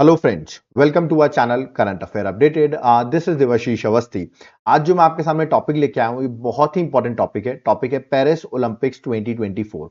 Hello friends, welcome to our channel current affair updated. This is Devashish Awasthi. आज जो मैं आपके सामने टॉपिक लेके आया हूँ, ये बहुत ही इंपॉर्टेंट टॉपिक है पेरिस ओलंपिक्स 2024।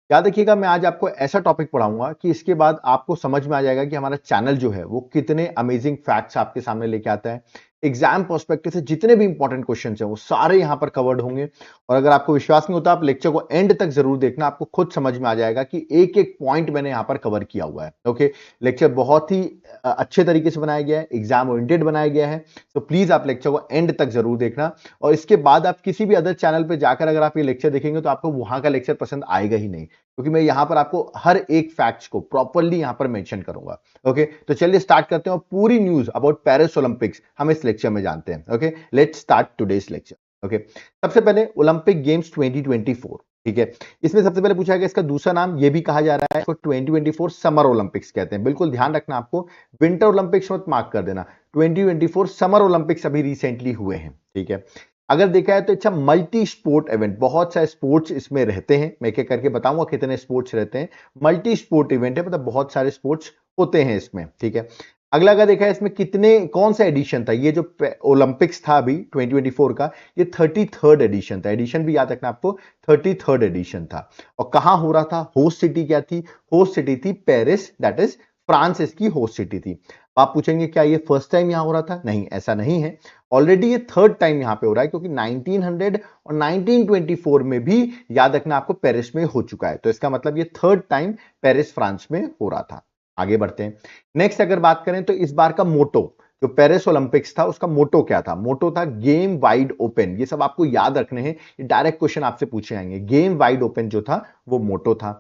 याद रखिएगा, मैं आज आपको ऐसा टॉपिक पढ़ाऊंगा कि इसके बाद आपको समझ में आ जाएगा कि हमारा चैनल जो है वो कितने अमेजिंग फैक्ट्स आपके सामने लेके आता है। एग्जाम पर्सपेक्टिव से जितने भी इंपॉर्टेंट क्वेश्चंस हैं वो सारे यहां पर कवर्ड होंगे। और अगर आपको विश्वास नहीं होता, आप लेक्चर को एंड तक जरूर देखना, आपको खुद समझ में आ जाएगा कि एक एक पॉइंट मैंने यहां पर कवर किया हुआ है। ओके, लेक्चर बहुत ही अच्छे तरीके से बनाया गया है, एग्जाम ओरिएंटेड बनाया गया है। तो प्लीज आप लेक्चर को एंड तक जरूर देखना। और इसके बाद आप किसी भी अदर चैनल पे जाकर अगर आप ये लेक्चर देखेंगे तो आपको वहां का लेक्चर पसंद आएगा ही नहीं, क्योंकि मैं यहां पर आपको हर एक फैक्ट्स को प्रॉपर्ली यहां पर मेंशन करूंगा। ओके, तो चलिए स्टार्ट करते हैं और पूरी न्यूज अबाउट पेरिस ओलंपिक्स हम इस लेक्चर में जानते हैं। Okay, let's start today's lecture. Okay, सबसे पहले ओलंपिक गेम्स 2024। ठीक है, इसमें सबसे पहले पूछा गया इसका दूसरा नाम ये भी कहा जा रहा है, इसको 2024 समर ओलंपिक्स कहते हैं। बिल्कुल ध्यान रखना, आपको विंटर ओलंपिक्स मत मार्क कर देना, 2024 समर ओलंपिक्स अभी रिसेंटली हुए हैं। ठीक है, अगर देखा है तो अच्छा मल्टी स्पोर्ट इवेंट, बहुत सारे स्पोर्ट्स इसमें रहते हैं। मैं क्या करके बताऊंगा कितने स्पोर्ट्स रहते हैं। मल्टी स्पोर्ट इवेंट है, मतलब बहुत सारे स्पोर्ट्स होते हैं इसमें। ठीक है, अगला अगर देखा है इसमें कितने कौन सा एडिशन था, ये जो ओलंपिक्स था अभी 2024 का, ये 33rd एडिशन था। एडिशन भी याद रखना आपको, 33rd एडिशन था। और कहां हो रहा था, होस्ट सिटी क्या थी? होस्ट सिटी थी पेरिस, दैट इज फ्रांस इसकी होस्ट सिटी थी। आप पूछेंगे क्या ये फर्स्ट टाइम यहां हो रहा था? नहीं, ऐसा नहीं है। ऑलरेडी ये थर्ड टाइम यहां पे हो रहा है, क्योंकि 1900 और 1924 में भी याद रखना आपको पेरिस में हो चुका है। तो इसका मतलब ये थर्ड टाइम पेरिस फ्रांस में हो रहा था। आगे बढ़ते हैं। नेक्स्ट अगर बात करें तो इस बार का मोटो, जो पेरिस ओलंपिक्स था उसका मोटो क्या था? मोटो था गेम वाइड ओपन। ये सब आपको याद रखने हैं, ये डायरेक्ट क्वेश्चन आपसे पूछे जाएंगे। गेम वाइड ओपन जो था वो मोटो था।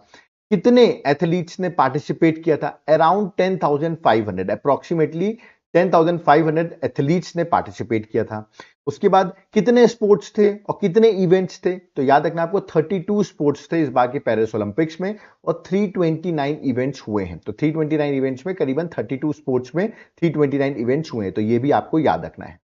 कितने एथलीट्स ने पार्टिसिपेट किया था? अराउंड 10,500, अप्रोक्सीमेटली 10,500 एथलीट्स ने पार्टिसिपेट किया था। उसके बाद कितने स्पोर्ट्स थे और कितने इवेंट्स थे? तो याद रखना आपको 32 स्पोर्ट्स थे इस बार के पेरिस ओलंपिक्स में, और 329 इवेंट्स हुए हैं। तो 329 इवेंट्स में करीबन 32 स्पोर्ट्स में 329 इवेंट्स हुए हैं, तो ये भी आपको याद रखना है।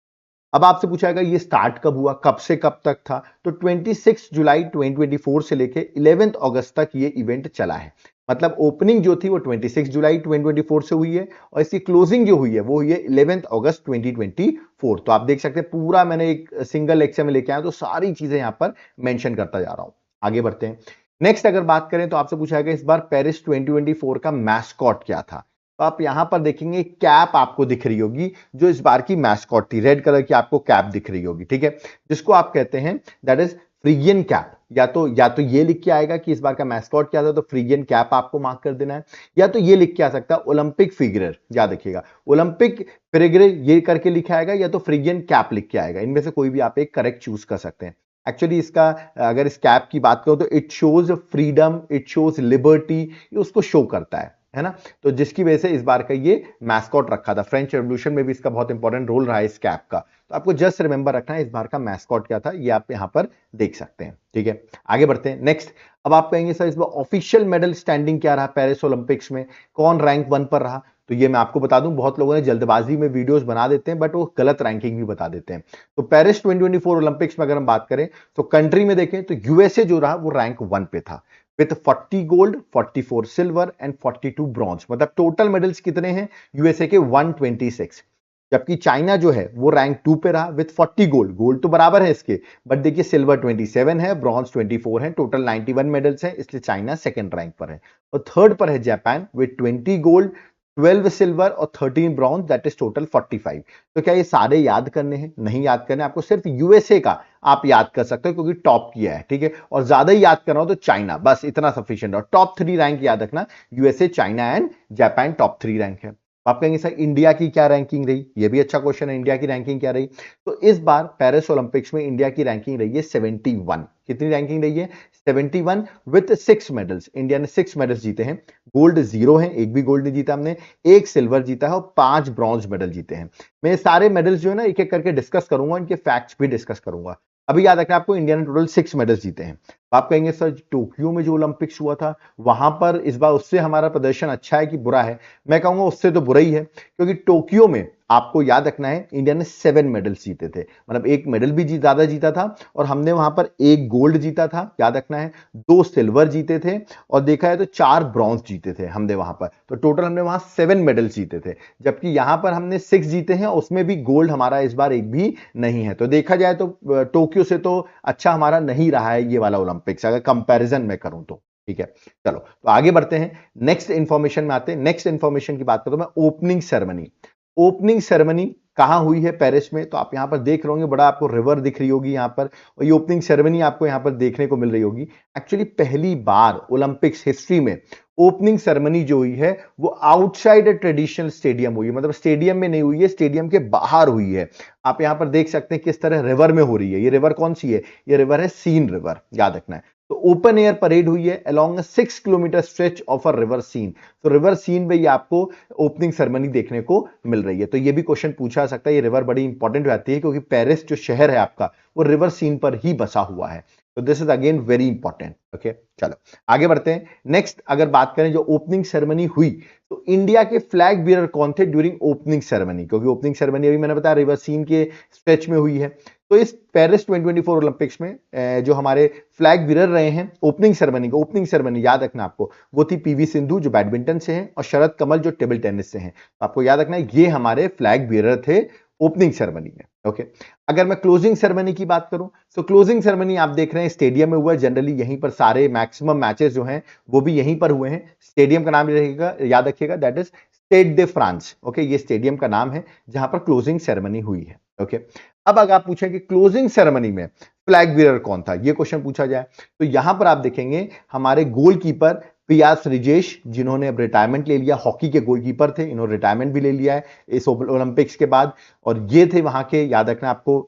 अब आपसे पूछा जाएगा ये स्टार्ट कब हुआ, कब से कब तक था? तो 26 जुलाई 2024 से लेके 11 अगस्त तक ये इवेंट चला है। मतलब ओपनिंग जो थी वो 26 जुलाई 2024 से हुई है, और इसकी क्लोजिंग जो हुई है वो हुई है 11 अगस्त 2024। तो आप देख सकते हैं पूरा मैंने एक सिंगल लेक्चर में लेके आया, तो सारी चीजें यहां पर मेंशन करता जा रहा हूं। आगे बढ़ते हैं। नेक्स्ट अगर बात करें तो आपसे पूछा जाएगा इस बार पेरिस 2024 का मैस्कॉट क्या था? तो आप यहां पर देखेंगे कैप आपको दिख रही होगी, जो इस बार की मैस्कॉट थी। रेड कलर की आपको कैप दिख रही होगी, ठीक है, जिसको आप कहते हैं दैट इज फ्रीगियन कैप। या तो ये लिख के आएगा कि इस बार का मैस्कॉट क्या था, तो फ्रीगियन कैप आपको मार्क कर देना है। या तो ये लिख के आ सकता है ओलंपिक फिगर, याद रखिएगा ओलंपिक फिगर ये करके लिखा आएगा, या तो फ्रीगियन कैप लिख के आएगा। इनमें से कोई भी आप एक करेक्ट चूज कर सकते हैं। एक्चुअली इसका अगर इस कैप की बात करो तो it shows freedom, it shows liberty, ये उसको शो करता है ना। तो जिसकी वजह से इस बार का ये मैस्कॉट रखा था। फ्रेंच रेवोल्यूशन में भी इसका बहुत इंपॉर्टेंट रोल रहा है इस कैप का। तो आपको जस्ट रिमेंबर रखना है इस बार का मैस्कॉट क्या था, ये आप यहां पर देख सकते हैं। ठीक है, आगे बढ़ते हैं। नेक्स्ट, अब आप कहेंगे सर इस बार ऑफिशियल मेडल स्टैंडिंग क्या रहा पेरिस ओलंपिक्स में, कौन रैंक 1 पर रहा? तो ये मैं आपको बता दूं, बहुत लोगों ने जल्दबाजी में वीडियोस बना देते हैं, बट वो गलत रैंकिंग भी बता देते हैं। तो पेरिस 2024 ओलंपिक्स में अगर हम बात करें तो कंट्री में देखें तो यूएसए जो रहा वो रैंक 1 पे था, with 40 gold, 44 silver and 42 bronze. मतलब टोटल मेडल्स कितने हैं यूएसए के? 126। जबकि चाइना जो है वो रैंक 2 पे रहा विथ 40 गोल्ड। गोल्ड तो बराबर है इसके, बट देखिए सिल्वर 27 है, ब्रॉन्ज 24 है, टोटल 91 मेडल्स हैं, इसलिए चाइना सेकंड रैंक पर है। और थर्ड पर है जापान विथ 20 गोल्ड, 12 सिल्वर और 13 ब्रॉन्ज, दैट इज टोटल 45। तो क्या ये सारे याद करने हैं? नहीं याद करने, आपको सिर्फ यूएसए का आप याद कर सकते हो क्योंकि टॉप किया है। ठीक है, और ज्यादा ही याद करना हो तो चाइना, बस इतना सफिशिएंट। और टॉप 3 रैंक याद रखना, USA, China and Japan top 3 rank है। आप कहेंगे सर इंडिया की क्या रैंकिंग रही? ये भी अच्छा क्वेश्चन है, इंडिया की रैंकिंग क्या रही? तो इस बार पेरिस ओलंपिक्स में इंडिया की रैंकिंग रही है 71। कितनी रैंकिंग रही है? 71 विथ 6 मेडल्स। इंडिया ने 6 मेडल्स जीते हैं। गोल्ड 0 है, एक भी गोल्ड नहीं जीता हमने, 1 सिल्वर जीता है और 5 ब्रॉन्ज मेडल जीते हैं। मैं सारे मेडल्स जो है ना एक एक करके डिस्कस करूंगा, इनके फैक्ट्स भी डिस्कस करूंगा। अभी याद रखना आपको इंडिया ने टोटल 6 मेडल्स जीते हैं। तो आप कहेंगे सर टोक्यो में जो ओलंपिक्स हुआ था वहां पर इस बार उससे हमारा प्रदर्शन अच्छा है कि बुरा है? मैं कहूंगा उससे तो बुरा ही है, क्योंकि टोक्यो में आपको याद रखना है इंडिया ने 7 मेडल जीते थे, मतलब एक मेडल भी ज्यादा जीता था, और हमने वहां पर एक गोल्ड जीता था, याद रखना है, 2 सिल्वर जीते थे, और देखा है तो 4 ब्रॉन्ज जीते थे हमने वहां पर। तो टोटल हमने वहां 7 मेडल जीते थे, जबकि यहां पर हमने 6 जीते हैं, उसमें भी गोल्ड हमारा इस बार एक भी नहीं है। तो देखा जाए तो टोक्यो से तो अच्छा हमारा नहीं रहा है ये वाला ओलंपिक्स, अगर कंपैरिजन में करूं तो। ठीक है, चलो तो आगे बढ़ते हैं, नेक्स्ट इंफॉर्मेशन में आते हैं। नेक्स्ट इंफॉर्मेशन की बात करूं मैं, ओपनिंग सेरेमनी। ओपनिंग सेरेमनी कहां हुई है? पेरिस में। तो आप यहां पर देख रहे होंगे, बड़ा आपको रिवर दिख रही होगी यहां पर, और ये ओपनिंग सेरेमनी आपको यहां पर देखने को मिल रही होगी। एक्चुअली पहली बार ओलंपिक्स हिस्ट्री में ओपनिंग सेरेमनी जो हुई है वो आउटसाइड ए ट्रेडिशनल स्टेडियम हुई है, मतलब स्टेडियम में नहीं हुई है, स्टेडियम के बाहर हुई है। आप यहां पर देख सकते हैं किस तरह रिवर में हो रही है। ये रिवर कौन सी है? ये रिवर है सीन रिवर, याद रखना है। तो ओपन एयर परेड हुई है along 6 kilometre stretch of a river Seine. तो रिवर सीन में ये आपको ओपनिंग सेरेमनी देखने को मिल रही है। तो ये भी क्वेश्चन पूछा सकता है, ये रिवर बड़ी इंपॉर्टेंट रहती है क्योंकि पेरिस जो शहर है आपका वो रिवर सीन पर ही बसा हुआ है। तो this is again very important. Okay, चलो आगे बढ़ते हैं। नेक्स्ट अगर बात करें जो ओपनिंग सेरेमनी हुई, तो इंडिया के फ्लैग बीयरर कौन थे ड्यूरिंग ओपनिंग सेरेमनी? क्योंकि ओपनिंग सेरेमनी अभी मैंने बताया रिवर सीन के स्ट्रेच में हुई है। तो इस पेरिस 2024 ओलंपिक्स में जो हमारे फ्लैग बीयरर रहे हैं ओपनिंग सेरेमनी को, ओपनिंग सेरेमनी याद रखना आपको, वो थी पीवी सिंधु जो बैडमिंटन से हैं, और शरद कमल जो टेबल टेनिस से हैं। तो आपको याद रखना है ये हमारे फ्लैग बीयरर थे ओपनिंग सेरेमनी में। ओके, अगर मैं क्लोजिंग सेरेमनी की बात करूं, तो क्लोजिंग सेरेमनी आप देख रहे हैं स्टेडियम में हुआ है। जनरली यहीं पर सारे मैक्सिमम मैचेस जो हैं वो भी यहीं पर हुए हैं। स्टेडियम का नाम रहेगा, याद रखिएगा, that is Stade de France. Okay, ये स्टेडियम का नाम है जहां पर क्लोजिंग सेरेमनी हुई है। ओके, अब अगर आप पूछें कि क्लोजिंग सेरेमनी में फ्लैग बीयरर कौन था, ये क्वेश्चन पूछा जाए, तो यहां पर आप देखेंगे हमारे गोलकीपर पियास रिजेश, जिन्होंने अब रिटायरमेंट ले लिया, हॉकी के गोलकीपर थे, इन्होंने रिटायरमेंट भी ले लिया है इस ओलंपिक्स के बाद, और ये थे वहां के, याद रखना आपको,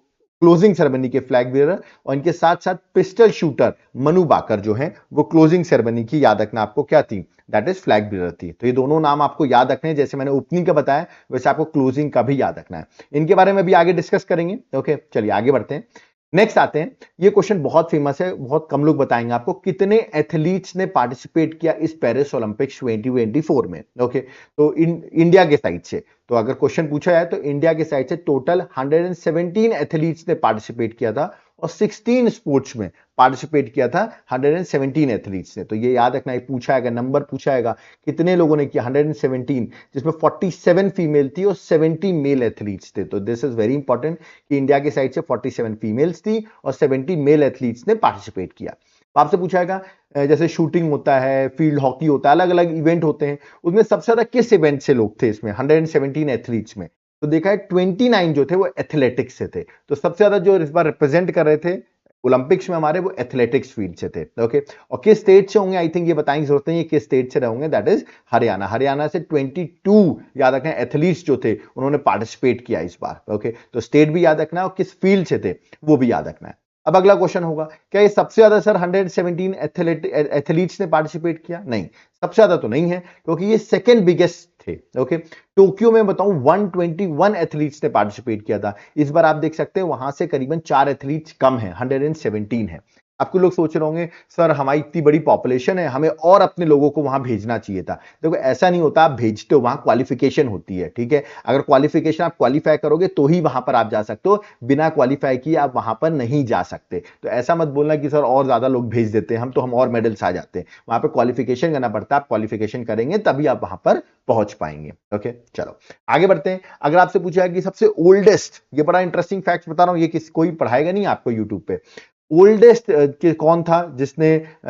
क्लोजिंग सेरेमनी के फ्लैग बीयरर। और इनके साथ साथ पिस्टल शूटर मनु बाकर जो है वो क्लोजिंग सेरेमनी की, याद रखना आपको, क्या थी? दैट इज फ्लैग बीयरर थी। तो ये दोनों नाम आपको याद रखने हैं, जैसे मैंने ओपनिंग का बताया वैसे आपको क्लोजिंग का भी याद रखना है। इनके बारे में भी आगे डिस्कस करेंगे। ओके, चलिए आगे बढ़ते हैं। नेक्स्ट आते हैं, ये क्वेश्चन बहुत फेमस है, बहुत कम लोग बताएंगे आपको, कितने एथलीट्स ने पार्टिसिपेट किया इस पेरिस ओलंपिक्स 2024 में? ओके, तो इंडिया के साइड से, तो अगर क्वेश्चन पूछा जाए तो इंडिया के साइड से टोटल 117 एथलीट्स ने पार्टिसिपेट किया था, और 16 स्पोर्ट्स में पार्टिसिपेट किया था 117 एथलीट्स ने। तो ये याद रखना, पूछा है नंबर पूछा है कितने लोगों ने किया, 117, जिसमें 47 फीमेल थी और 70 मेल एथलीट्स थे। तो दिस इज वेरी इंपॉर्टेंट कि इंडिया के साइड से 47 फीमेल्स थी और 70 मेल एथलीट्स ने पार्टिसिपेट किया। आपसे पूछा है जैसे शूटिंग होता है, फील्ड हॉकी होता है, अलग अलग इवेंट होते हैं, उसमें सबसे ज्यादा किस इवेंट से लोग थे इसमें 117 एथलीट्स में? तो देखा है 29 जो थे वो एथलेटिक्स से थे। तो सबसे ज्यादा जो इस बार रिप्रेजेंट कर रहे थे ओलंपिक्स में हमारे, वो एथलेटिक्स फील्ड से थे। ओके, और किस स्टेट से होंगे? आई थिंक ये बताने की जरूरत नहीं है किस स्टेट से होंगे, दैट इज हरियाणा। हरियाणा से 22 याद रखना एथलीट्स जो थे उन्होंने पार्टिसिपेट किया इस बार। ओके, तो स्टेट भी याद रखना है और किस फील्ड से थे वो भी याद रखना है। अब अगला क्वेश्चन होगा, क्या ये सबसे ज्यादा सर 117 एथलीट्स ने पार्टिसिपेट किया? नहीं, सबसे ज्यादा तो नहीं है, क्योंकि ये सेकेंड बिगेस्ट थे। ओके, टोक्यो में बताऊं 121 एथलीट्स ने पार्टिसिपेट किया था। इस बार आप देख सकते हैं वहां से करीबन 4 एथलीट्स कम है, 117 है। आपको लोग सोच रहे होंगे सर हमारी इतनी बड़ी पॉपुलेशन है, हमें और अपने लोगों को वहां भेजना चाहिए था। देखो ऐसा नहीं होता, आप भेजते हो, वहां क्वालिफिकेशन होती है। ठीक है, अगर क्वालिफिकेशन आप क्वालिफाई करोगे तो ही वहां पर आप जा सकते हो, बिना क्वालिफाई किए आप वहां पर नहीं जा सकते। तो ऐसा मत बोलना कि सर और ज्यादा लोग भेज देते हैं हम, तो हम और मेडल्स आ जाते हैं। वहां पर क्वालिफिकेशन करना पड़ता है, आप क्वालिफिकेशन करेंगे तभी आप वहां पर पहुंच पाएंगे। ओके, चलो आगे बढ़ते हैं। अगर आपसे पूछा है कि सबसे ओल्डेस्ट, ये बड़ा इंटरेस्टिंग फैक्ट बता रहा हूं, ये कोई पढ़ाएगा नहीं आपको यूट्यूब पे, ओल्डेस्ट कौन था जिसने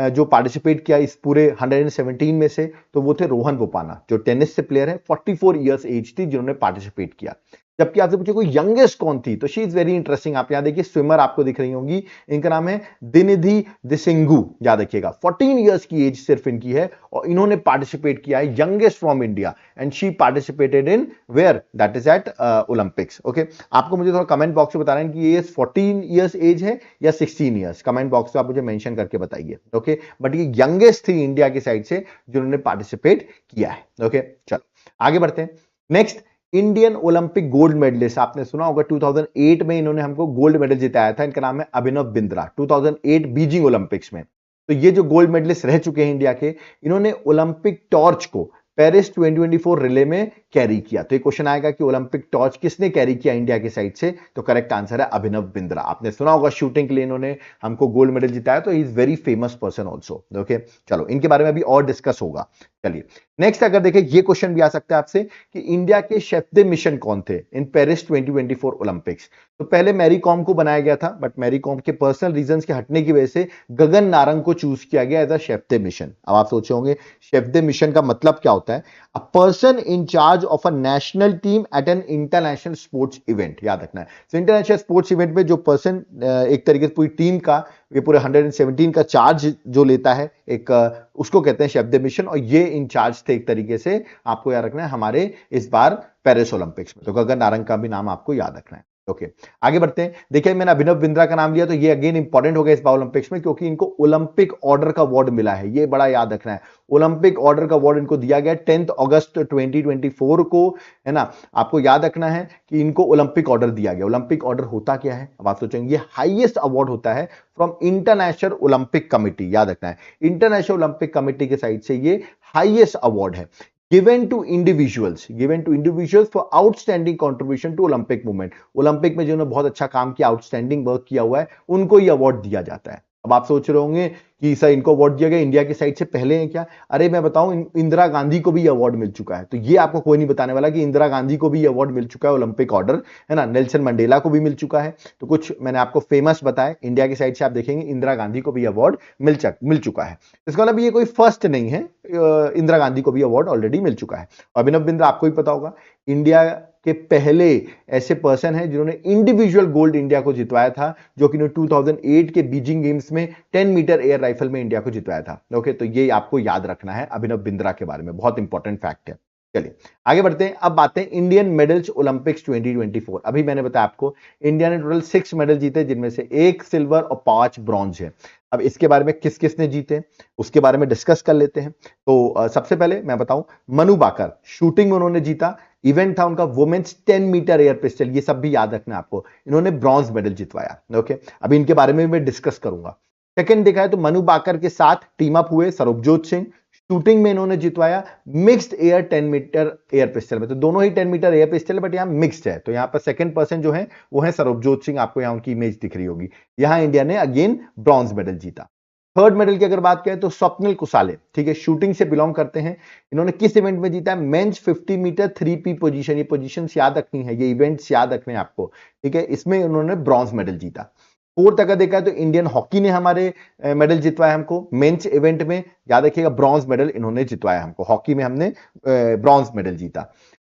जो पार्टिसिपेट किया इस पूरे 117 में से? तो वो थे रोहन बोपाना, जो टेनिस से प्लेयर है, 44 इयर्स एज थी जिन्होंने पार्टिसिपेट किया। जबकि आपसे पूछे कोई यंगेस्ट कौन थी, तो शी इज वेरी इंटरेस्टिंग। आप यहां देखिए स्विमर आपको दिख रही होंगी, इनका नाम है दिनिधि दिसिंगू, याद रखिएगा, 14 इयर्स की एज सिर्फ इनकी है, और इन्होंने पार्टिसिपेट किया है, youngest from India, and she participated in where, that is at Olympics. Okay, आपको मुझे थोड़ा कमेंट बॉक्स में बता रहे हैं कि ये 14 इयर्स एज है या 16 इयर्स, कमेंट बॉक्स में आप मुझे मेंशन करके बताइए। ओके, बट ये यंगेस्ट थी इंडिया की साइड से जिन्होंने पार्टिसिपेट किया है। ओके, चलो आगे बढ़ते हैं। Next, Indian Olympic gold medallist, आपने सुना होगा 2008 में इन्होंने हमको गोल्ड मेडल जिताया था, इनका नाम है अभिनव बिंद्रा, 2008 बीजिंग ओलंपिक्स में। तो ये जो गोल्ड मेडलिस्ट रह चुके हैं इंडिया के, इन्होंने ओलंपिक टॉर्च को पेरिस 2024 रिले में कैरी किया। तो ये क्वेश्चन आएगा कि ओलंपिक टॉर्च किसने कैरी किया इंडिया की साइड से, तो करेक्ट आंसर है अभिनव बिंद्रा। आपने सुना होगा शूटिंग के लिए इन्होंने हमको गोल्ड मेडल जिताया, तो he is very famous person also. Okay, चलो इनके बारे में अभी और डिस्कस होगा। चलिए नेक्स्ट अगर देखें, ये क्वेश्चन भी आ सकता है आपसे कि इंडिया के शेफ द मिशन कौन थे इन पेरिस 2024 ओलंपिक्स। तो पहले मैरी कॉम को बनाया गया था, बट मैरी कॉम के पर्सनल रीजंस के हटने की वजह से गगन नारंग को चूज किया गया as a chef de mission. अब आप सोचे होंगे शेफ द मिशन का मतलब क्या होता है? A person in charge of a national team at an international sports event, याद रखना है। तो इंटरनेशनल स्पोर्ट्स इवेंट में जो पर्सन एक तरीके से पूरी टीम का, ये पूरे 117 का चार्ज जो लेता है, एक उसको कहते हैं शेफ द मिशन, और ये इंचार्ज थे एक तरीके से, आपको याद रखना है हमारे इस बार पेरिस ओलंपिक्स में। तो गगन नारंग का भी नाम आपको याद रखना है। ओके, आगे बढ़ते हैं। देखिए मैंने अभिनव बिंद्रा का नाम लिया, तो ये अगेन इंपॉर्टेंट हो गया इस बार ओलंपिक्स में, क्योंकि इनको ओलंपिक ऑर्डर का अवार्ड मिला है। ये बड़ा याद रखना है, ओलंपिक ऑर्डर का अवार्ड इनको दिया गया 10 अगस्त 2024 को, है ना। आपको याद रखना है कि इनको ओलंपिक ऑर्डर दिया गया। ओलंपिक ऑर्डर होता क्या है, अब आप सोचेंगे, ये हाईएस्ट अवार्ड होता है फ्रॉम इंटरनेशनल ओलंपिक कमिटी, याद रखना है इंटरनेशनल ओलंपिक कमिटी के साइड से ये हाईएस्ट अवार्ड है। given to individuals for outstanding contribution to Olympic movement। Olympic में जिन्होंने बहुत अच्छा काम किया, आउटस्टैंडिंग वर्क किया हुआ है, उनको ये अवार्ड दिया जाता है। अब आप सोच रहे होंगे कि सर इनको अवार्ड दिया गया इंडिया की साइड से पहले है क्या? अरे मैं बताऊं, इंदिरा गांधी को भी अवार्ड मिल चुका है। तो ये आपको कोई नहीं बताने वाला कि इंदिरा गांधी को भी अवार्ड मिल चुका है ओलंपिक ऑर्डर, है ना। नेल्सन मंडेला को भी मिल चुका है। तो कुछ मैंने आपको फेमस बताए इंडिया की साइड से, आप देखेंगे इंदिरा गांधी को भी अवार्ड मिल चुका है। इसका मतलब ये कोई फर्स्ट नहीं है, इंदिरा गांधी को भी अवार्ड ऑलरेडी मिल चुका है। अभिनव बिंद्रा आपको भी पता होगा, इंडिया के पहले ऐसे पर्सन हैं जिन्होंने इंडिविजुअल गोल्ड इंडिया को जितवाया था, जो कि 2008 के बीजिंग गेम्स में 10 मीटर एयर राइफल में इंडिया को जितवाया था। ओके, तो ये आपको याद रखना है अभिनव बिंद्रा के बारे में, बहुत इंपॉर्टेंट फैक्ट है। चलिए आगे बढ़ते हैं। अब बातें इंडियन मेडल्स ओलंपिक्स 2024। अभी मैंने बताया आपको इंडिया ने टोटल 6 मेडल जीते, जिनमें से 1 सिल्वर और 5 ब्रॉन्ज है। अब इसके बारे में किस किसने जीते उसके बारे में डिस्कस कर लेते हैं। तो सबसे पहले मैं बताऊं, मनु बाकर शूटिंग में उन्होंने जीता, इवेंट था उनका वुमेन्स 10 मीटर एयर पिस्टल, ये सब भी याद रखना आपको, इन्होंने ब्रॉन्ज मेडल जितवाया। ओके, अभी इनके बारे में मैं डिस्कस करूंगा। सेकंड देखा है तो मनु बाकर के साथ टीम अप हुए सरबजोत सिंह, शूटिंग में इन्होंने जितवाया mixed air 10 metre air pistol में। तो दोनों ही 10 मीटर एयर पिस्टल है, बट यहां मिक्स्ड है। तो यहां पर सेकंड पर्सन जो है वो है सरबजोत सिंह, आपको यहां उनकी इमेज दिख रही होगी। यहां इंडिया ने अगेन ब्रॉन्ज मेडल जीता। थर्ड मेडल की अगर बात करें तो स्वप्निल कुसाले, ठीक है, शूटिंग से बिलोंग करते हैं। इन्होंने किस इवेंट में जीता है? Men's 50 metre 3P position. ये पोजीशन याद रखनी है, ये इवेंट्स याद रखने हैं आपको, ठीक है। इसमें उन्होंने ब्रॉन्ज मेडल जीता। फोर्थ अगर देखा है तो इंडियन हॉकी ने हमारे मेडल जितवाया हमको मेंस इवेंट में, याद रखिएगा ब्रॉन्ज मेडल इन्होंने जितवाया हमको, हॉकी में हमने ब्रॉन्ज मेडल जीता।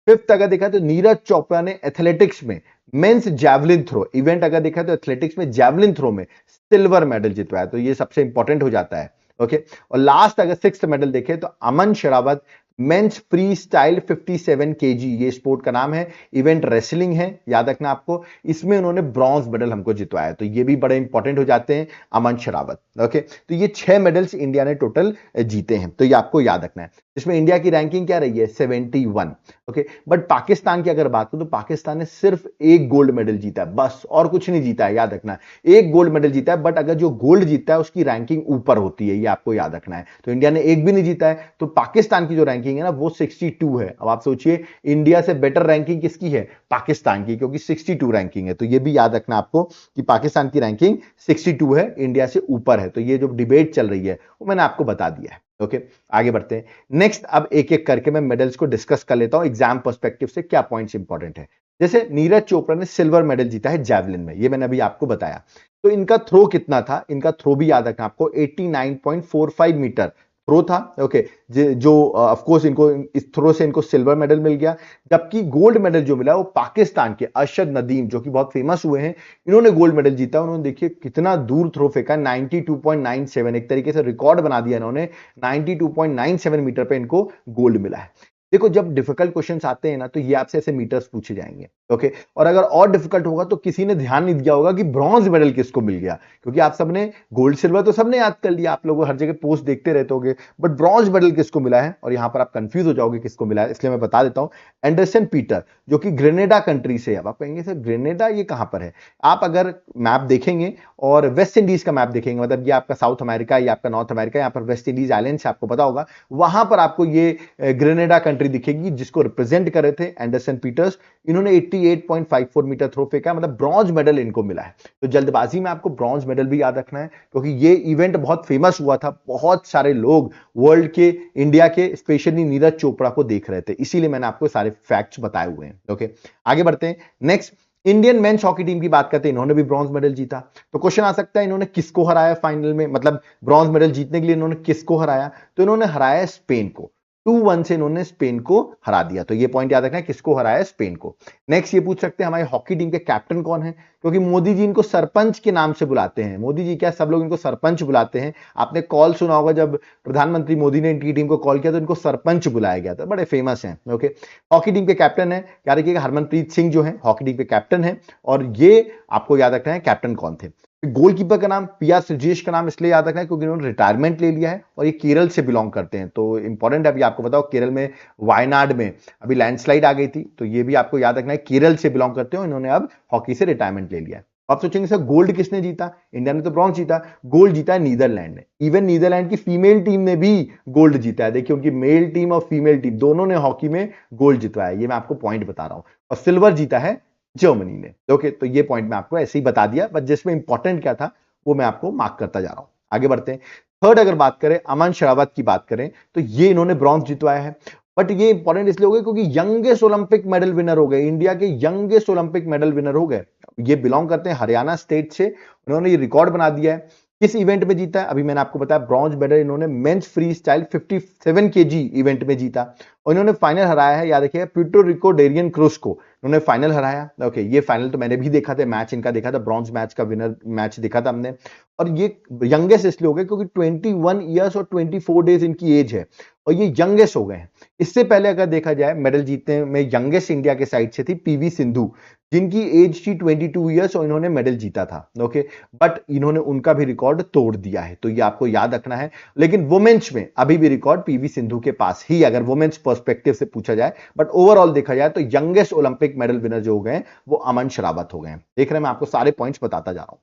फिफ्थ अगर देखा तो नीरज चोपड़ा ने एथलेटिक्स में मेंस जैवलिन थ्रो इवेंट अगर देखा तो एथलेटिक्स में जैवलिन थ्रो में सिल्वर मेडल जितवाया। तो ये सबसे इंपॉर्टेंट हो जाता है। ओके, और लास्ट अगर सिक्स्थ मेडल देखे तो Aman Sehrawat men's freestyle 57 KG, ये स्पोर्ट का नाम है, इवेंट रेसलिंग है, याद रखना आपको, इसमें उन्होंने ब्रॉन्ज मेडल हमको जितवाया। तो ये भी बड़े इंपॉर्टेंट हो जाते हैं अमन शेरावत। ओके, तो ये 6 मेडल्स इंडिया ने टोटल जीते हैं, तो ये आपको याद रखना है। इसमें इंडिया की रैंकिंग क्या रही है? 71। ओके, बट पाकिस्तान की अगर बात करूं तो पाकिस्तान ने सिर्फ 1 गोल्ड मेडल जीता है, बस, और कुछ नहीं जीता है, याद रखना। 1 गोल्ड मेडल जीता है, बट अगर जो गोल्ड जीता है उसकी रैंकिंग ऊपर होती है, ये आपको याद रखना है। तो इंडिया ने 1 भी नहीं जीता है, तो पाकिस्तान की जो रैंकिंग है ना वो 62 है। अब आप सोचिए इंडिया से बेटर रैंकिंग किसकी है? पाकिस्तान की, क्योंकि 62 रैंकिंग है। तो ये भी याद रखना आपको कि पाकिस्तान की रैंकिंग 62 है, इंडिया से ऊपर है। तो ये जो डिबेट चल रही है वो मैंने आपको बता दिया है। ओके, आगे बढ़ते हैं। नेक्स्ट अब एक एक करके मैं मेडल्स को डिस्कस कर लेता हूं एग्जाम पर्सपेक्टिव से, क्या पॉइंट्स इंपॉर्टेंट है। जैसे नीरज चोपड़ा ने सिल्वर मेडल जीता है जैवलिन में, ये मैंने अभी आपको बताया। तो इनका थ्रो कितना था? इनका थ्रो भी याद रखना आपको, 89.45 मीटर थ्रो था। ओके, जो ऑफ कोर्स इनको इस थ्रो से इनको सिल्वर मेडल मिल गया। जबकि गोल्ड मेडल जो मिला वो पाकिस्तान के अरशद नदीम, जो कि बहुत फेमस हुए हैं, इन्होंने गोल्ड मेडल जीता। उन्होंने देखिए कितना दूर थ्रो फेंका, 92.97, एक तरीके से रिकॉर्ड बना दिया इन्होंने, 92.97 मीटर पे इनको गोल्ड मिला है। देखो जब डिफिकल्ट क्वेश्चंस आते हैं ना तो ये आपसे ऐसे मीटर्स पूछे जाएंगे, ओके। और अगर और डिफिकल्ट होगा तो किसी ने ध्यान नहीं दिया होगा कि ब्रॉन्ज मेडल किसको मिल गया, क्योंकि आप सबने गोल्ड सिल्वर तो सबने याद कर लिया, आप लोग हर जगह पोस्ट देखते रहते होगे, बट ब्रॉन्ज मेडल किसको मिला है और यहां पर आप कंफ्यूज हो जाओगे किसको मिला है, इसलिए मैं बता देता हूं। एंडरसन पीटर, जो कि ग्रेनेडा कंट्री से है। अब आप कहेंगे सर ग्रेनेडा ये कहां पर है? आप अगर मैप देखेंगे और वेस्ट इंडीज का मैप देखेंगे, मतलब ये आपका साउथ अमेरिका या आपका नॉर्थ अमेरिका, यहाँ पर वेस्ट इंडीज आइलैंड से आपको पता होगा, वहां पर आपको ये ग्रेनेडा कंट्री दिखेगी जिसको रिप्रेजेंट कर रहे थे एंडरसन पीटर्स। इन्होंने 88.54 मीटर थ्रो फेंका, मतलब ब्रॉन्ज मेडल इनको मिला है। तो जल्दबाजी में आपको ब्रॉन्ज मेडल भी याद रखना है, क्योंकि ये इवेंट बहुत फेमस हुआ था, बहुत सारे लोग वर्ल्ड के, इंडिया के, स्पेशली नीरज चोपड़ा को देख रहे थे, इसीलिए मैंने आपको सारे फैक्ट्स बताए हुए हैं, ओके। आगे बढ़ते हैं। Next, Indian men's hockey team की बात करते हैं, इन्होंने भी ब्रॉन्ज मेडल जीता। तो क्वेश्चन आ सकता है इन्होंने किसको हराया फाइनल में, मतलब ब्रॉन्ज मेडल जीतने के लिए इन्होंने किसको हराया? तो इन्होंने हराया स्पेन को, 2-1 से इन्होंने स्पेन को हरा दिया। तो ये पॉइंट याद रखना है, किसको हराया? स्पेन को। नेक्स्ट ये पूछ सकते हैं हमारी हॉकी टीम के कैप्टन कौन है, क्योंकि मोदी जी इनको सरपंच के नाम से बुलाते हैं। मोदी जी क्या, सब लोग इनको सरपंच बुलाते हैं। आपने कॉल सुना होगा, जब प्रधानमंत्री मोदी ने इनकी टीम को कॉल किया तो इनको सरपंच बुलाया गया था, बड़े फेमस हैं, ओके। हॉकी टीम के कैप्टन है, याद रखिएगा हरमनप्रीत सिंह जो है हॉकी टीम के कैप्टन है, और ये आपको याद रखना है कैप्टन कौन थे। गोलकीपर का नाम पी.आर. श्रीजेश का नाम इसलिए याद रखना है क्योंकि उन्होंने रिटायरमेंट ले लिया है और ये केरल से बिलोंग करते हैं, तो इंपॉर्टेंट है। अभी आपको बताओ केरल में वायनाड में अभी लैंडस्लाइड आ गई थी, तो ये भी आपको याद रखना है, केरल से बिलोंग करते हो, इन्होंने अब हॉकी से रिटायरमेंट ले लिया है। आप सोचेंगे सर गोल्ड किसने जीता? इंडिया ने तो ब्रॉन्ज जीता। गोल्ड जीता है नीदरलैंड ने, इवन नीदरलैंड की फीमेल टीम ने भी गोल्ड जीता है। देखिए उनकी मेल टीम और फीमेल टीम दोनों ने हॉकी में गोल्ड जितवाया है, ये मैं आपको पॉइंट बता रहा हूं। और सिल्वर जीता है जर्मनी ने, ओके। तो ये पॉइंट मैं आपको ऐसे ही बता दिया, बट जिसमें इंपॉर्टेंट क्या था वो मैं आपको मार्क करता जा रहा हूं। आगे बढ़ते हैं। थर्ड अगर बात करें, अमन शरावत की बात करें, तो ये इन्होंने ब्रॉन्ज जितवाया है, बट ये इंपॉर्टेंट इसलिए हो गए क्योंकि यंगेस्ट ओलंपिक मेडल विनर हो गए, इंडिया के यंगेस्ट ओलंपिक मेडल विनर हो गए। ये बिलोंग करते हैं हरियाणा स्टेट से, उन्होंने ये रिकॉर्ड बना दिया है। किस इवेंट में जीता है? अभी मैंने आपको बताया ब्रॉन्ज मेडल इन्होंने men's freestyle 57 KG event में जीता, और इन्होंने फाइनल हराया है, याद रखिएगा, प्यूर्टो रिको डेरियन क्रूज को उन्होंने फाइनल हराया, ओके। ये फाइनल तो मैंने भी देखा था, मैच इनका देखा था, ब्रॉन्ज मैच का विनर मैच देखा था हमने। और ये यंगेस्ट इसलिए हो गए क्योंकि 21 ईयर्स और 24 डेज इनकी एज है, और ये यंगेस्ट हो गए हैं। इससे पहले अगर देखा जाए मेडल जीतने में यंगेस्ट इंडिया के साइड से थी पीवी सिंधु, जिनकी एज थी 22 ईयर्स और इन्होंने मेडल जीता था, ओके। बट इन्होंने उनका भी रिकॉर्ड तोड़ दिया है, तो ये आपको याद रखना है। लेकिन वुमेन्स में अभी भी रिकॉर्ड पीवी सिंधु के पास ही, अगर वुमेन्स पर्सपेक्टिव से पूछा जाए, बट ओवरऑल देखा जाए तो यंगेस्ट ओलंपिक मेडल विनर जो हो गए वो अमन शरावत हो गए। देख रहे हैं, मैं आपको सारे पॉइंट्स बताता जा रहा हूं।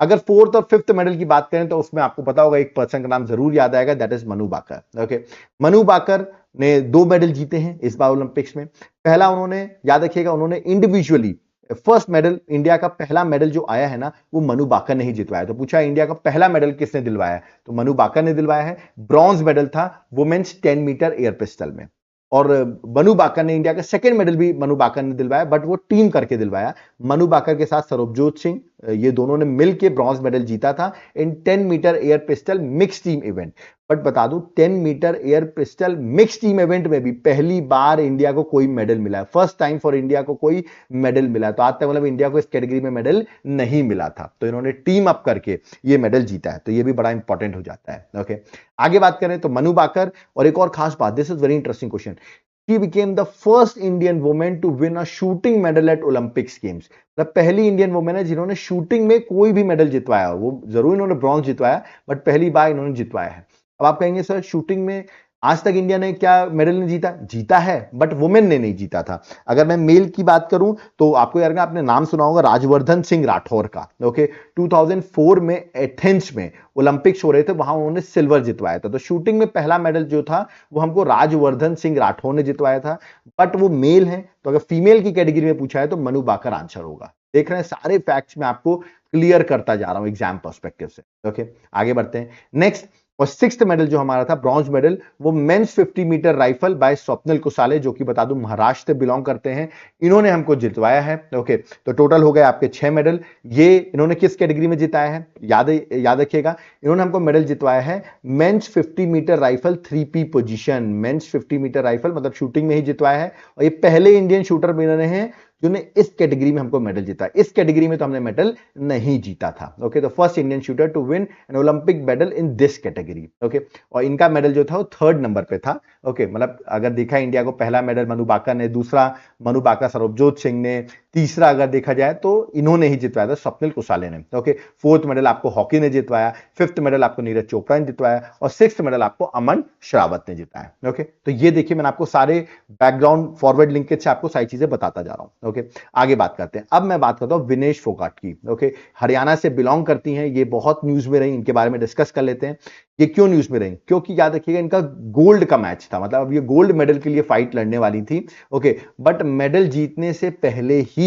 अगर फोर्थ और फिफ्थ मेडल की बात करें तो उसमें आपको पता होगा एक पर्सन का नाम जरूर याद आएगा, that is Manu Bhaker, okay. Manu Bhaker ने 2 मेडल जीते हैं इस बार ओलंपिक्स में। पहला उन्होंने, याद रखिएगा, उन्होंने इंडिविजुअली फर्स्ट मेडल, इंडिया का पहला मेडल जो आया है ना, वो मनु बाकर ने ही जितवाया। तो पूछा इंडिया का पहला मेडल किसने दिलवाया? तो मनु बाकर ने दिलवाया है। ब्रॉन्ज मेडल था वुमेन्स 10 मीटर एयर पिस्टल में, और मनु बाकर ने, इंडिया का सेकंड मेडल भी मनु बाकर ने दिलवाया, बट वो टीम करके दिलवाया। मनु बाकर के साथ सरबजोत सिंह, ये दोनों ने मिलकर ब्रॉन्ज मेडल जीता था in 10 metre air pistol mix team event. But बता दूं 10 metre air pistol mix team event में भी पहली बार इंडिया को कोई मेडल मिला है, फर्स्ट टाइम फॉर इंडिया को कोई मेडल मिला। तो आज तक मतलब इंडिया को इस कैटेगरी में मेडल नहीं मिला था, तो इन्होंने टीम अप करके ये मेडल जीता है, तो ये भी बड़ा इंपॉर्टेंट हो जाता है, ओके। आगे बात करें तो मनु बाकर, और एक और खास बात, this is very interesting question, She became the first Indian woman to win a shooting medal at Olympics Games। मतलब पहली इंडियन वुमेन है जिन्होंने शूटिंग में कोई भी मेडल जितवाया, वो जरूर इन्होंने ब्रॉन्ज जितवाया, बट पहली बार इन्होंने जितवाया है। अब आप कहेंगे सर शूटिंग में आज तक इंडिया ने क्या मेडल नहीं जीता? जीता है, बट वुमेन ने नहीं जीता था। अगर मैं मेल की बात करूं तो आपको यार आपने नाम सुना होगा राजवर्धन सिंह राठौर का, ओके। 2004 में एथेंस में ओलंपिक्स हो रहे थे, वहां उन्होंने सिल्वर जितवाया था। तो शूटिंग में पहला मेडल जो था वो हमको राजवर्धन सिंह राठौर ने जितवाया था, बट वो मेल है, तो अगर फीमेल की कैटेगरी में पूछा है तो मनु बाकर आंसर होगा। देख रहे हैं, सारे फैक्ट्स में आपको क्लियर करता जा रहा हूं एग्जाम पर्सपेक्टिव से, ओके। आगे बढ़ते हैं। नेक्स्ट और सिक्स्थ मेडल जो हमारा था ब्रॉन्ज मेडल, वो men's 50 metre rifle by Swapnil Kusale, जो कि बता दूं महाराष्ट्र से बिलोंग करते हैं, इन्होंने हमको जितवाया है, ओके। तो टोटल हो गए आपके 6 मेडल। ये इन्होंने किस कैटेगरी में जिताया है? याद रखिएगा, इन्होंने हमको मेडल जितवाया है men's 50 metre rifle 3P position. Men's 50 metre rifle मतलब शूटिंग में ही जितवाया है, और ये पहले इंडियन शूटर विनर हैं जिन्होंने इस कैटेगरी में हमको मेडल जीता। इस कैटेगरी में तो हमने मेडल नहीं जीता था। Okay, the first Indian shooter to win an Olympic medal in this category. Okay, और इनका मेडल जो था वो 3rd नंबर पे था। ओके, मतलब अगर देखा इंडिया को पहला मेडल मनु बाकर ने, दूसरा मनु बाकर सरबजोत सिंह ने, तीसरा अगर देखा जाए तो इन्होंने ही जितवाया था, स्वप्निल कुसाले ने। ओके, 4th मेडल आपको हॉकी ने जितवाया, 5th मेडल आपको नीरज चोपड़ा ने जितवाया और 6th मेडल आपको अमन श्रावत ने जिताया। ओके, तो ये देखिए मैंने आपको सारे बैकग्राउंड फॉरवर्ड लिंकेज से आपको सारी चीजें बताता जा रहा हूं। ओके, आगे बात करते हैं। अब मैं बात करता हूं विनेश फोगाट की। ओके, हरियाणा से बिलोंग करती हैं, ये बहुत न्यूज में रही, इनके बारे में डिस्कस कर लेते हैं। ये क्यों न्यूज में रही? क्योंकि याद रखिएगा इनका गोल्ड का मैच था, मतलब अब ये गोल्ड मेडल के लिए फाइट लड़ने वाली थी। ओके, बट मेडल जीतने से पहले ही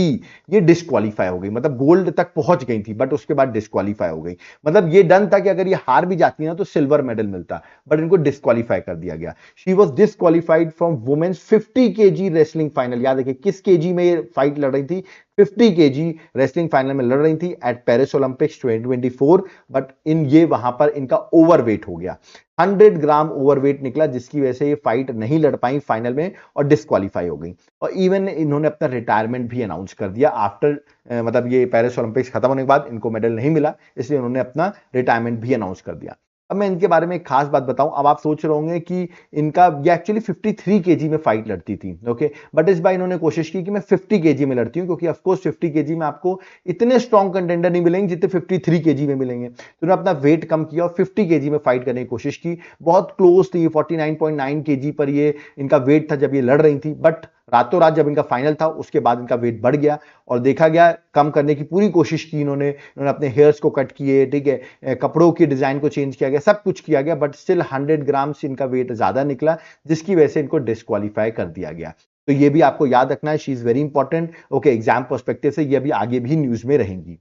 ये डिस्क्वालीफाई हो गई, मतलब गोल्ड तक पहुंच गई थी बट उसके बाद डिस्क्वालीफाई हो गई। मतलब ये डन था कि अगर ये हार भी जाती ना तो सिल्वर मेडल मिलता, बट इनको डिस्क्वालीफाई कर दिया गया। She was disqualified from women's 50 KG wrestling final. याद रखिए किस केजी में ये फाइट लड़ रही थी? 50 केजी रेसलिंग फाइनल में लड़ रही थी एट पेरिस ओलंपिक्स 2024, बट ये वहां पर इनका ओवरवेट हो गया, 100 ग्राम ओवरवेट निकला, जिसकी वजह से ये फाइट नहीं लड़ पाई फाइनल में और डिस्क्वालीफाई हो गई। और इवन इन्होंने अपना रिटायरमेंट भी अनाउंस कर दिया आफ्टर, मतलब ये पेरिस ओलंपिक्स खत्म होने के बाद इनको मेडल नहीं मिला, इसलिए उन्होंने अपना रिटायरमेंट भी अनाउंस कर दिया। अब मैं इनके बारे में एक खास बात बताऊं। अब आप सोच रहे होंगे कि इनका ये एक्चुअली 53 केजी में फाइट लड़ती थी। ओके, बट इस बार इन्होंने कोशिश की कि मैं 50 केजी में लड़ती हूं, क्योंकि ऑफ कोर्स 50 केजी में आपको इतने स्ट्रॉन्ग कंटेंडर नहीं मिलेंगे जितने 53 केजी में मिलेंगे। तो उन्होंने अपना वेट कम किया और 50 केजी में फाइट करने की कोशिश की। बहुत क्लोज थी, 49.9 केजी पर ये इनका वेट था जब ये लड़ रही थी, बट रातों रात जब इनका फाइनल था उसके बाद इनका वेट बढ़ गया और देखा गया, कम करने की पूरी कोशिश की इन्होंने अपने हेयर्स को कट किए, ठीक है, कपड़ों की डिजाइन को चेंज किया गया, सब कुछ किया गया, बट स्टिल 100 ग्राम से इनका वेट ज्यादा निकला, जिसकी वजह से इनको डिस्क्वालीफाई कर दिया गया। तो ये भी आपको याद रखना है, she is very important. Okay, exam perspective से ये भी आगे भी न्यूज में रहेंगी।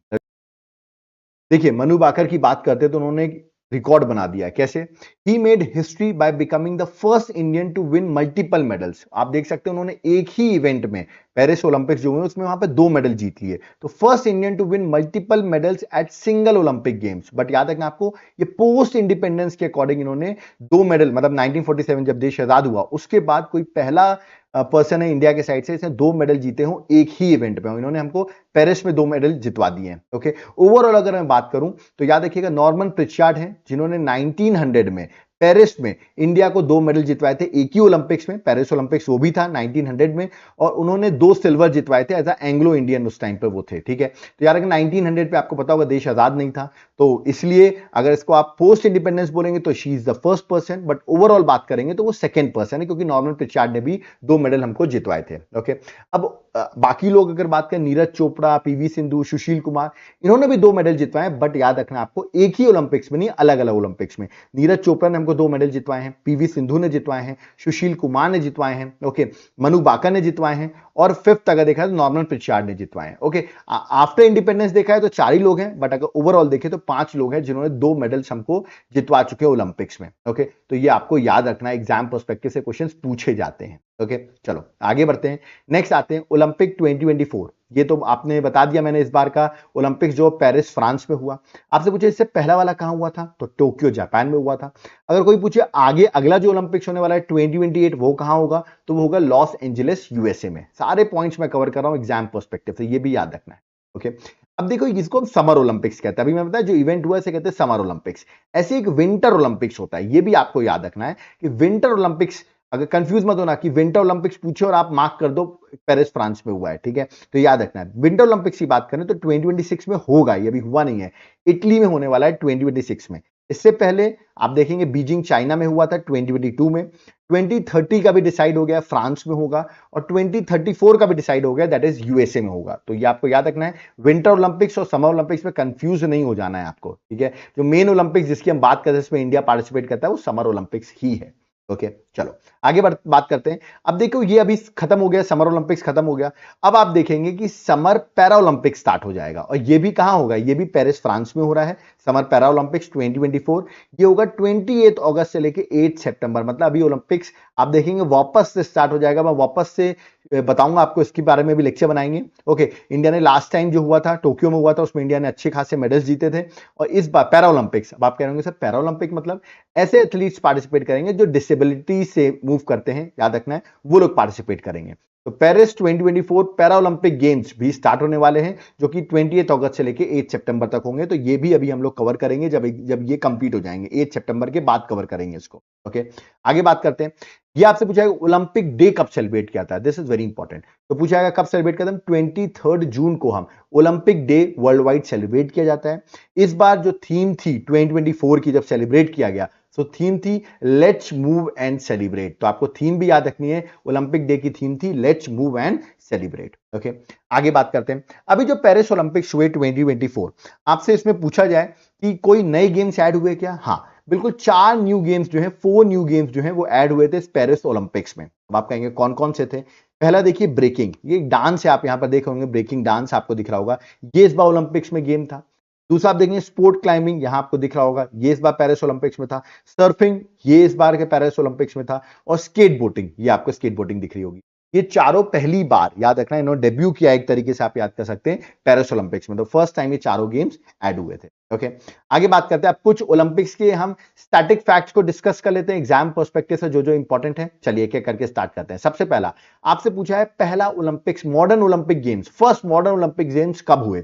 देखिए मनु बाकर की बात करते तो उन्होंने रिकॉर्ड बना दिया। कैसे? He made history by becoming the first Indian to win multiple medals. आप देख सकते हैं उन्होंने एक ही इवेंट में, पेरिस ओलंपिक्स जो हुए उसमें वहां पे 2 मेडल जीत लिए। तो first Indian to win multiple medals at single Olympic games. But याद रखना आपको, ये पोस्ट इंडिपेंडेंस के अकॉर्डिंग इन्होंने 2 मेडल, मतलब 1947 जब देश आजाद हुआ उसके बाद कोई पहला पर्सन है इंडिया के साइड से इसने 2 मेडल जीते हो एक ही इवेंट में। इन्होंने हमको पेरिस में 2 मेडल जितवा दिए हैं। ओके, ओवरऑल अगर मैं बात करूं तो याद रखिएगा नॉर्मन प्रिचार्ड हैं जिन्होंने 1900 में पेरिस में इंडिया को 2 मेडल जितवाए थे एक ही ओलंपिक्स में। पेरिस ओलंपिक्स वो भी था 1900 में, और उन्होंने 2 सिल्वर जितवाए थे एज अ एंग्लो इंडियन, उस टाइम पे वो थे। ठीक है, तो यार 1900 पे आपको पता होगा देश आजाद नहीं था, तो इसलिए अगर इसको आप पोस्ट इंडिपेंडेंस बोलेंगे तो she is the first person, but overall बात करेंगे तो वो सेकंड पर्सन है, क्योंकि नॉर्मन प्रिचार्ड ने भी 2 मेडल हमको जितवाए थे। ओके, अब बाकी लोग अगर बात करें, नीरज चोपड़ा, पीवी सिंधु, सुशील कुमार, इन्होंने भी 2 मेडल जितवाए, बट याद रखना आपको एक ही ओलंपिक्स में नहीं, अलग अलग ओलंपिक्स में। नीरज चोपड़ा ने हमको 2 मेडल जितवाए हैं, पीवी सिंधु ने जितवाए हैं, सुशील कुमार ने जितवाए हैं, ओके, मनु बाकर ने जितवाए हैं, और 5th अगर देखा तो नॉर्मन प्रिचार्ड ने जितवाए हैं। ओके, आफ्टर इंडिपेंडेंस देखा है तो 4 ही लोग हैं, बट अगर ओवरऑल देखे तो 5 लोग हैं जिन्होंने 2 मेडल्स हमको जितवा चुके हैं ओलंपिक्स में। ओके, तो ये आपको याद रखना है, एग्जाम पर्सपेक्टिव से क्वेश्चंस पूछे जाते हैं। ओके, चलो आगे बढ़ते हैं। नेक्स्ट आते हैं ओलंपिक 2024। ये तो आपने बता दिया मैंने, इस बार का ओलंपिक्स जो पेरिस फ्रांस में हुआ। आपसे पूछे इससे पहला वाला कहां हुआ था, तो टोक्यो जापान में हुआ था। अगर कोई पूछे आगे अगला जो ओलंपिक्स होने वाला है 2028 वो कहां होगा, तो वो होगा लॉस एंजलिस यूएसए में। सारे पॉइंट्स मैं कवर कर रहा हूं एग्जाम पर्सपेक्टिव से, ये भी याद रखना है। ओके, अब देखो इसको हम समर ओलंपिक्स कहते हैं। अभी मैं बताया जो इवेंट हुआ इसे कहते हैं समर ओलंपिक्स। ऐसे एक विंटर ओलंपिक्स होता है, ये भी आपको याद रखना है कि विंटर ओलंपिक्स, अगर कंफ्यूज मत होना कि विंटर ओलंपिक्स पूछे और आप मार्क कर दो पेरिस फ्रांस में हुआ है। ठीक है, तो याद रखना है विंटर ओलंपिक्स की बात करें तो 2026 में होगा, ये अभी हुआ नहीं है, इटली में होने वाला है 2026 में। इससे पहले आप देखेंगे बीजिंग चाइना में हुआ था 2022 में। 2030 का भी डिसाइड हो गया फ्रांस में होगा, और 2034 का भी डिसाइड हो गया, दैट इज यूएसए में होगा। तो ये आपको याद रखना है, विंटर ओलंपिक्स और समर ओलंपिक्स में कंफ्यूज नहीं हो जाना है आपको। ठीक है, जो मेन ओलंपिक्स जिसकी हम बात करते हैं इसमें इंडिया पार्टिसिपेट करता है वो समर ओलंपिक्स ही है। ओके, चलो आगे बात करते हैं। अब देखो ये अभी खत्म हो गया, समर ओलंपिक्स खत्म हो गया। अब आप देखेंगे कि समर पैरा ओलंपिक्स स्टार्ट हो जाएगा, और ये भी कहां होगा, ये भी पेरिस फ्रांस में हो रहा है। समर पैरा ओलंपिक्स 2024 ये होगा 28 अगस्त से लेके 8 सितंबर, मतलब अभी ओलंपिक्स आप देखेंगे वापस से स्टार्ट हो जाएगा। मैं वापस से बताऊंगा आपको, इसके बारे में भी लेक्चर बनाएंगे। ओके, इंडिया ने लास्ट टाइम जो हुआ था टोक्यो में हुआ था, उसमें इंडिया ने अच्छे खासे मेडल्स जीते थे। और इस बार पैरा ओलंपिक्स, अब आप कह रहे होंगे सर पैरा ओलंपिक मतलब ऐसे एथलीट्स पार्टिसिपेट करेंगे जो डिसेबिलिटी से मूव करते हैं, याद रखना है वो लोग पार्टिसिपेट करेंगे। तो पेरिस 2024 पैरा ओलंपिक गेम्स भी स्टार्ट होने वाले हैं, जो कि 28 अगस्त से लेके 8 सितंबर तक होंगे। तो ये भी अभी हम लोग कवर करेंगे जब ये कंप्लीट हो जाएंगे, 8 सितंबर के बाद कवर करेंगे इसको। ओके, आगे बात करते हैं। ये आपसे पूछा है ओलंपिक डे कब सेलिब्रेट किया था, दिस इज वेरी इंपॉर्टेंट। तो पूछा जाएगा कब सेलिब्रेट करते हैं, 23 जून को हम Olympic day world wide celebrate किया जाता है। इस बार जो थीम थी 2024 की जब सेलिब्रेट किया गया, सो थीम थी लेट्स मूव एंड सेलिब्रेट। तो आपको थीम भी याद रखनी है, ओलंपिक डे की थीम थी let's move and celebrate. Okay, आगे बात करते हैं। अभी जो पेरिस ओलंपिक्स हुए 2024, आपसे इसमें पूछा जाए कि कोई नए गेम्स ऐड हुए क्या? हाँ बिल्कुल, 4 न्यू गेम्स जो है, 4 न्यू गेम्स जो है वो ऐड हुए थे इस पेरिस ओलंपिक्स में। अब आप कहेंगे कौन कौन से थे? पहला देखिए ब्रेकिंग, ये डांस है, आप यहां पर देख होंगे ब्रेकिंग डांस आपको दिख रहा होगा, ये इस बार ओलंपिक्स में गेम था। दूसरा आप देखेंगे स्पोर्ट क्लाइंबिंग, यहां आपको दिख रहा होगा, ये इस बार पेरिस ओलंपिक्स में था। सर्फिंग, ये इस बार के पेरिस ओलंपिक्स में था। और स्केट बोटिंग, ये आपको स्केट बोटिंग दिख रही होगी। ये चारों पहली बार, याद रखना, इन्होंने डेब्यू किया, एक तरीके से आप याद कर सकते हैं, पेरिस ओलंपिक्स में। तो फर्स्ट टाइम ये चारों गेम्स ऐड हुए थे। ओके, आगे बात करते हैं। अब कुछ ओलंपिक्स के हम स्टैटिक फैक्ट्स को डिस्कस कर लेते हैं एग्जाम पर्सपेक्टिव से, जो जो इंपॉर्टेंट है। चलिए एक एक करके स्टार्ट करते हैं। सबसे पहला आपसे पूछा है पहला Olympics modern Olympic games, first modern Olympic games कब हुए?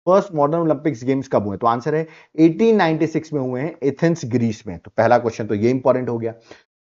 फर्स्ट मॉडर्न ओलंपिक्स गेम्स कब हुए? तो आंसर है 1896 में हुए हैं, एथेंस ग्रीस में। तो पहला क्वेश्चन तो ये इंपॉर्टेंट हो गया।